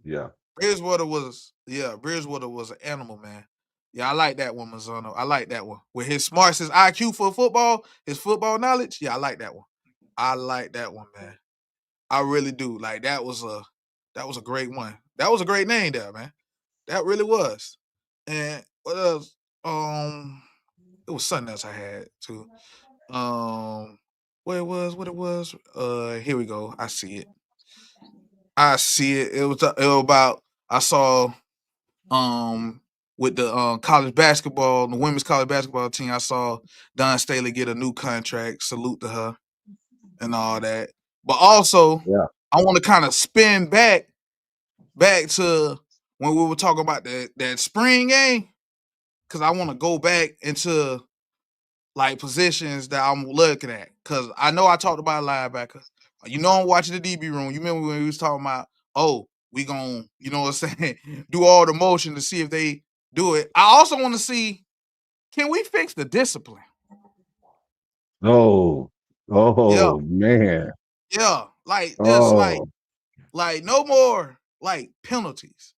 Yeah. Bridgewater was an animal, man. Yeah, I like that one, Mazzano. I like that one. With his smarts, his IQ for football, his football knowledge, yeah, I like that one. I like that one, man. I really do. Like, that was a great one. That was a great name there, man. That really was. And what else? It was something else I had too. What it was. Here we go. I see it. It was about I saw with the college basketball, the women's college basketball team, I saw Dawn Staley get a new contract. Salute to her and all that. But also, I want to kind of spin back to when we were talking about that spring game, because I want to go back into like positions that I'm looking at. Because I know I talked about linebacker. You know I'm watching the DB room. You remember when we was talking about, we gonna, you know what I'm saying, do all the motion to see if they do it. I also want to see, can we fix the discipline? Man. Yeah, like just like no more like penalties.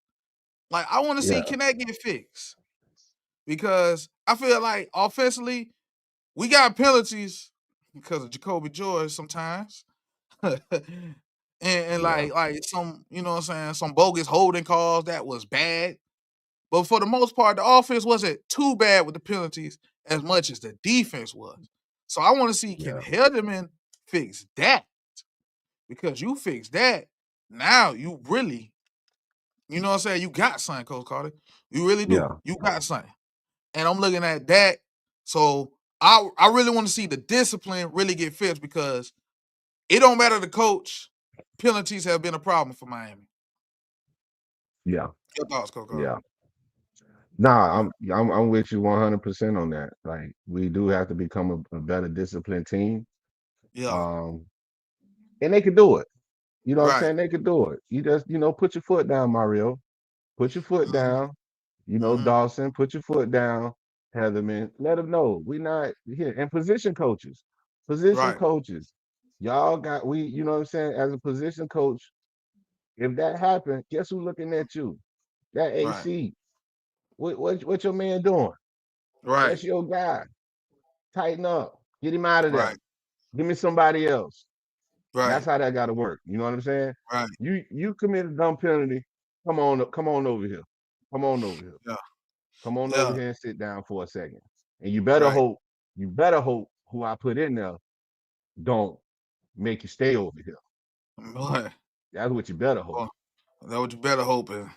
Like I want to see, can that get fixed? Because I feel like offensively, we got penalties because of Jacoby George sometimes. and like some, you know what I'm saying, some bogus holding calls that was bad. But for the most part, the offense wasn't too bad with the penalties as much as the defense was. So I want to see can Helderman fix that? Because you fix that, now you really, you know what I'm saying? You got something, Coach Carter. You really do. Yeah. You got something. And I'm looking at that. So I really want to see the discipline really get fixed because it don't matter the coach. Penalties have been a problem for Miami. Yeah. Your thoughts, Coach Carter? Yeah. Nah, I'm with you 100% on that. Like we do have to become a better disciplined team. Yeah. And they could do it. You know what I'm Right. saying? They could do it. You just, put your foot down, Mario. Put your foot down. Dawson, put your foot down. Heatherman, let them know we not here. And position coaches, Right. y'all got you know what I'm saying? As a position coach, if that happened, guess who's looking at you? That Right. AC. What your man doing? Right. That's your guy. Tighten up. Get him out of there. Right. Give me somebody else. That's Right. how that got to work. You know what I'm saying? Right. You commit a dumb penalty. Come on over here. Come on over here. Yeah. Come on Yeah. over here and sit down for a second. And you better Right. hope who I put in there don't make you stay over here. Boy. That's what you better hope. Boy, that's what you better hoping.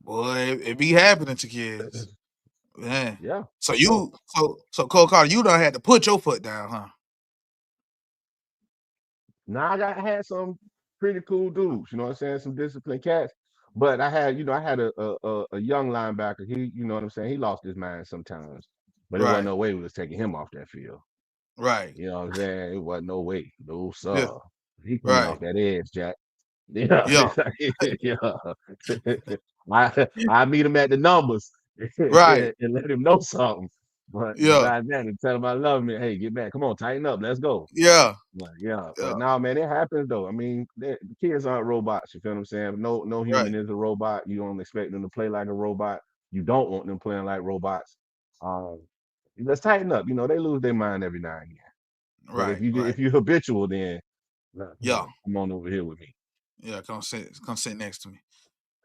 Boy, it be happening to kids. Man. Yeah. So sure. so Cole Carter, you done had to put your foot down, huh? Now I had some pretty cool dudes, you know what I'm saying? Some disciplined cats. But I had a young linebacker. He, you know what I'm saying? He lost his mind sometimes. But there wasn't Right. no way we was taking him off that field. Right. You know what I'm saying? It wasn't no way. No, sir. Yeah. He coming Right. off that edge, Jack. Yeah. Yeah. yeah. I meet him at the numbers Right. and let him know something. But Yeah. besides that, and tell him I love him. Hey, get back. Come on, tighten up. Let's go. Yeah. Like, yeah. Yeah. But now, man, it happens though. I mean, the kids aren't robots. You feel what I'm saying? No human Right. is a robot. You don't expect them to play like a robot. You don't want them playing like robots. Let's tighten up. You know, they lose their mind every now and again. But Right. Right. if you're habitual, then Yeah. come on over here with me. Yeah. Come sit next to me.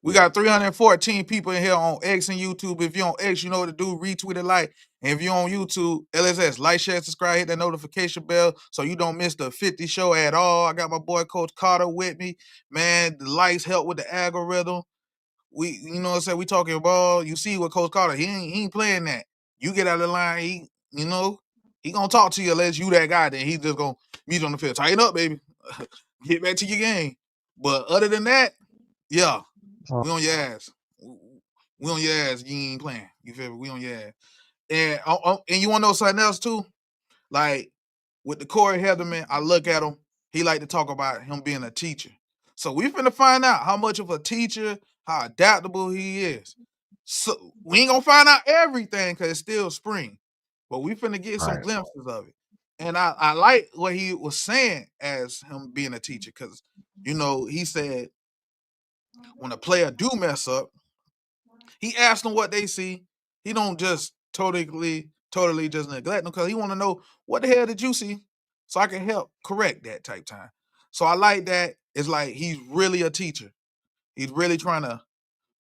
We got 314 people in here on X and YouTube. If you're on X, you know what to do. Retweet it, like. And if you're on YouTube, LSS, like, share, subscribe, hit that notification bell so you don't miss the 50 show at all. I got my boy Coach Carter with me. Man, the likes help with the algorithm. You know what I'm saying? We talking ball. You see what Coach Carter, he ain't playing that. You get out of the line, he gonna talk to you unless you that guy, then he just gonna meet you on the field. Tighten up, baby. Get back to your game. But other than that, yeah. We on your ass. We on your ass. You ain't playing. You feel me? We on your ass. And you want to know something else too? Like with the Corey Heatherman, I look at him. He like to talk about him being a teacher. So we finna find out how much of a teacher, how adaptable he is. So we ain't gonna find out everything because it's still spring, but we finna get some Right. glimpses of it. And I like what he was saying as him being a teacher because he said when a player do mess up, he asked them what they see. He don't just totally just neglect them because he want to know what the hell did you see so I can help correct that type time. So I like that. It's like he's really a teacher. He's really trying to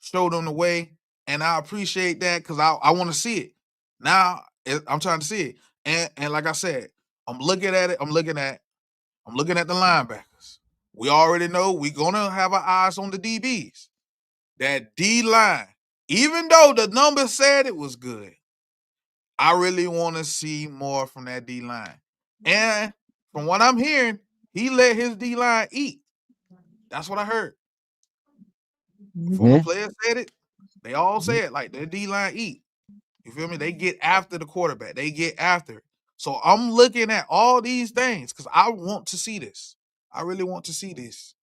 show them the way. And I appreciate that because I want to see it. Now I'm trying to see it. And like I said, I'm looking at it. I'm looking at the linebackers. We already know we're gonna have our eyes on the DBs. That D line, even though the numbers said it was good, I really want to see more from that D line. And from what I'm hearing, he let his D line eat. That's what I heard. Former players said it. They all say it like their D line eat. You feel me? They get after the quarterback. They get after it. So I'm looking at all these things because I want to see this. I really want to see this.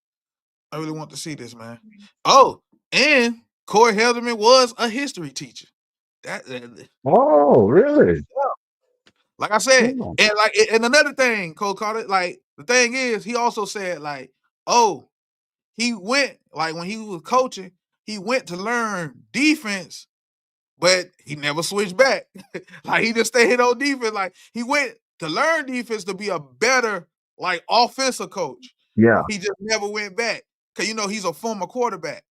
I really want to see this, man. Oh, and Corey Helderman was a history teacher. Oh, really? Like I said, Yeah. and another thing, Cole Carter, like the thing is, he also said like, oh, he went like when he was coaching, he went to learn defense, but he never switched back. Like he just stayed on defense. Like he went to learn defense to be a better like offensive coach. Yeah. He just never went back because he's a former quarterback.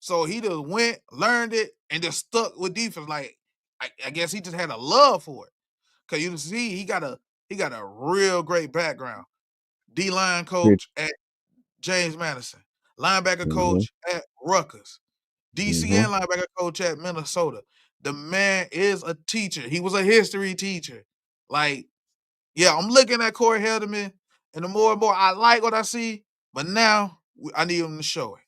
So he just went, learned it, and just stuck with defense. Like I guess he just had a love for it. Cause you see, he got a real great background. D-line coach at James Madison, linebacker coach at Rutgers, DCN linebacker coach at Minnesota. The man is a teacher. He was a history teacher. Like, yeah, I'm looking at Corey Helderman, and the more and more I like what I see, but now I need him to show it.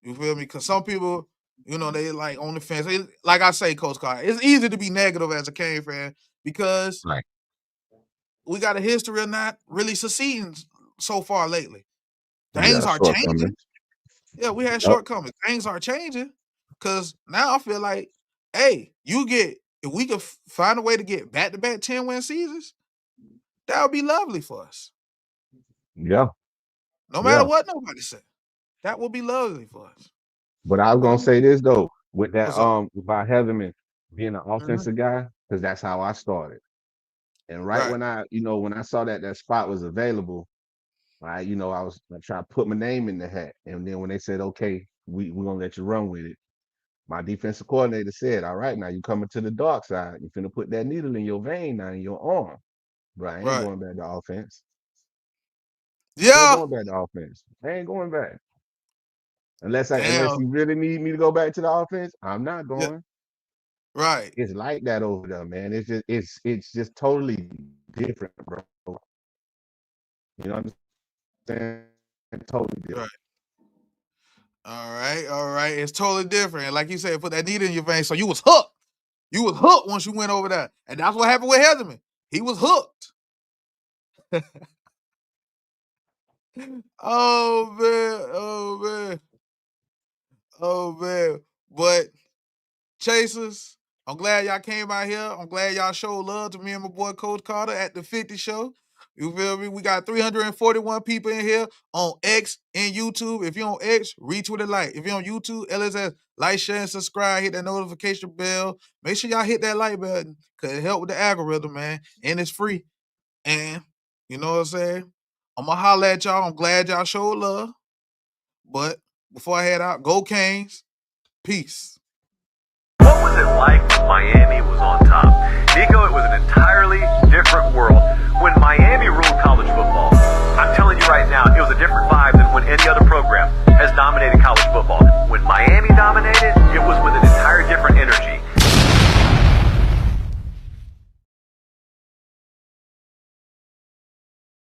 You feel me? Because some people, you know, they like on the fence. Like I say, Coach Carr, it's easy to be negative as a Cane fan because we got a history of not really succeeding so far lately. Things are changing. Yeah, we had shortcomings. Things are changing because now I feel like, hey, if we could find a way to get back-to-back 10-win seasons, that would be lovely for us. Yeah. No matter what nobody said, that would be lovely for us. But I was gonna say this though, with that about Heatherman being an offensive guy, because that's how I started. And when I saw that spot was available, I was trying to put my name in the hat. And then when they said, okay, we're gonna let you run with it, my defensive coordinator said, all right, now you coming to the dark side. You're finna put that needle in your vein now in your arm. But I ain't going back to offense. Yeah. I ain't going back to offense. I ain't going back. Unless you really need me to go back to the offense, I'm not going. Yeah. Right. It's like that over there, man. It's just totally different, bro. You know what I'm saying? Totally different. Right. All right. It's totally different. And like you said, put that needle in your vein. So you was hooked. You was hooked once you went over there. And that's what happened with Heatherman. He was hooked. Oh man. But Chasers, I'm glad y'all came out here. I'm glad y'all showed love to me and my boy Coach Carter at the 50 show. You feel me? We got 341 people in here on X and YouTube. If you're on X, retweet and like. If you're on YouTube, LSS, like, share, and subscribe. Hit that notification bell. Make sure y'all hit that like button because it helps with the algorithm, man. And it's free. And you know what I'm saying? I'm going to holler at y'all. I'm glad y'all showed love. But before I head out, go Canes. Peace. What was it like when Miami was on top? Nico, it was an entirely different world. When Miami ruled college football, I'm telling you right now, it was a different vibe than when any other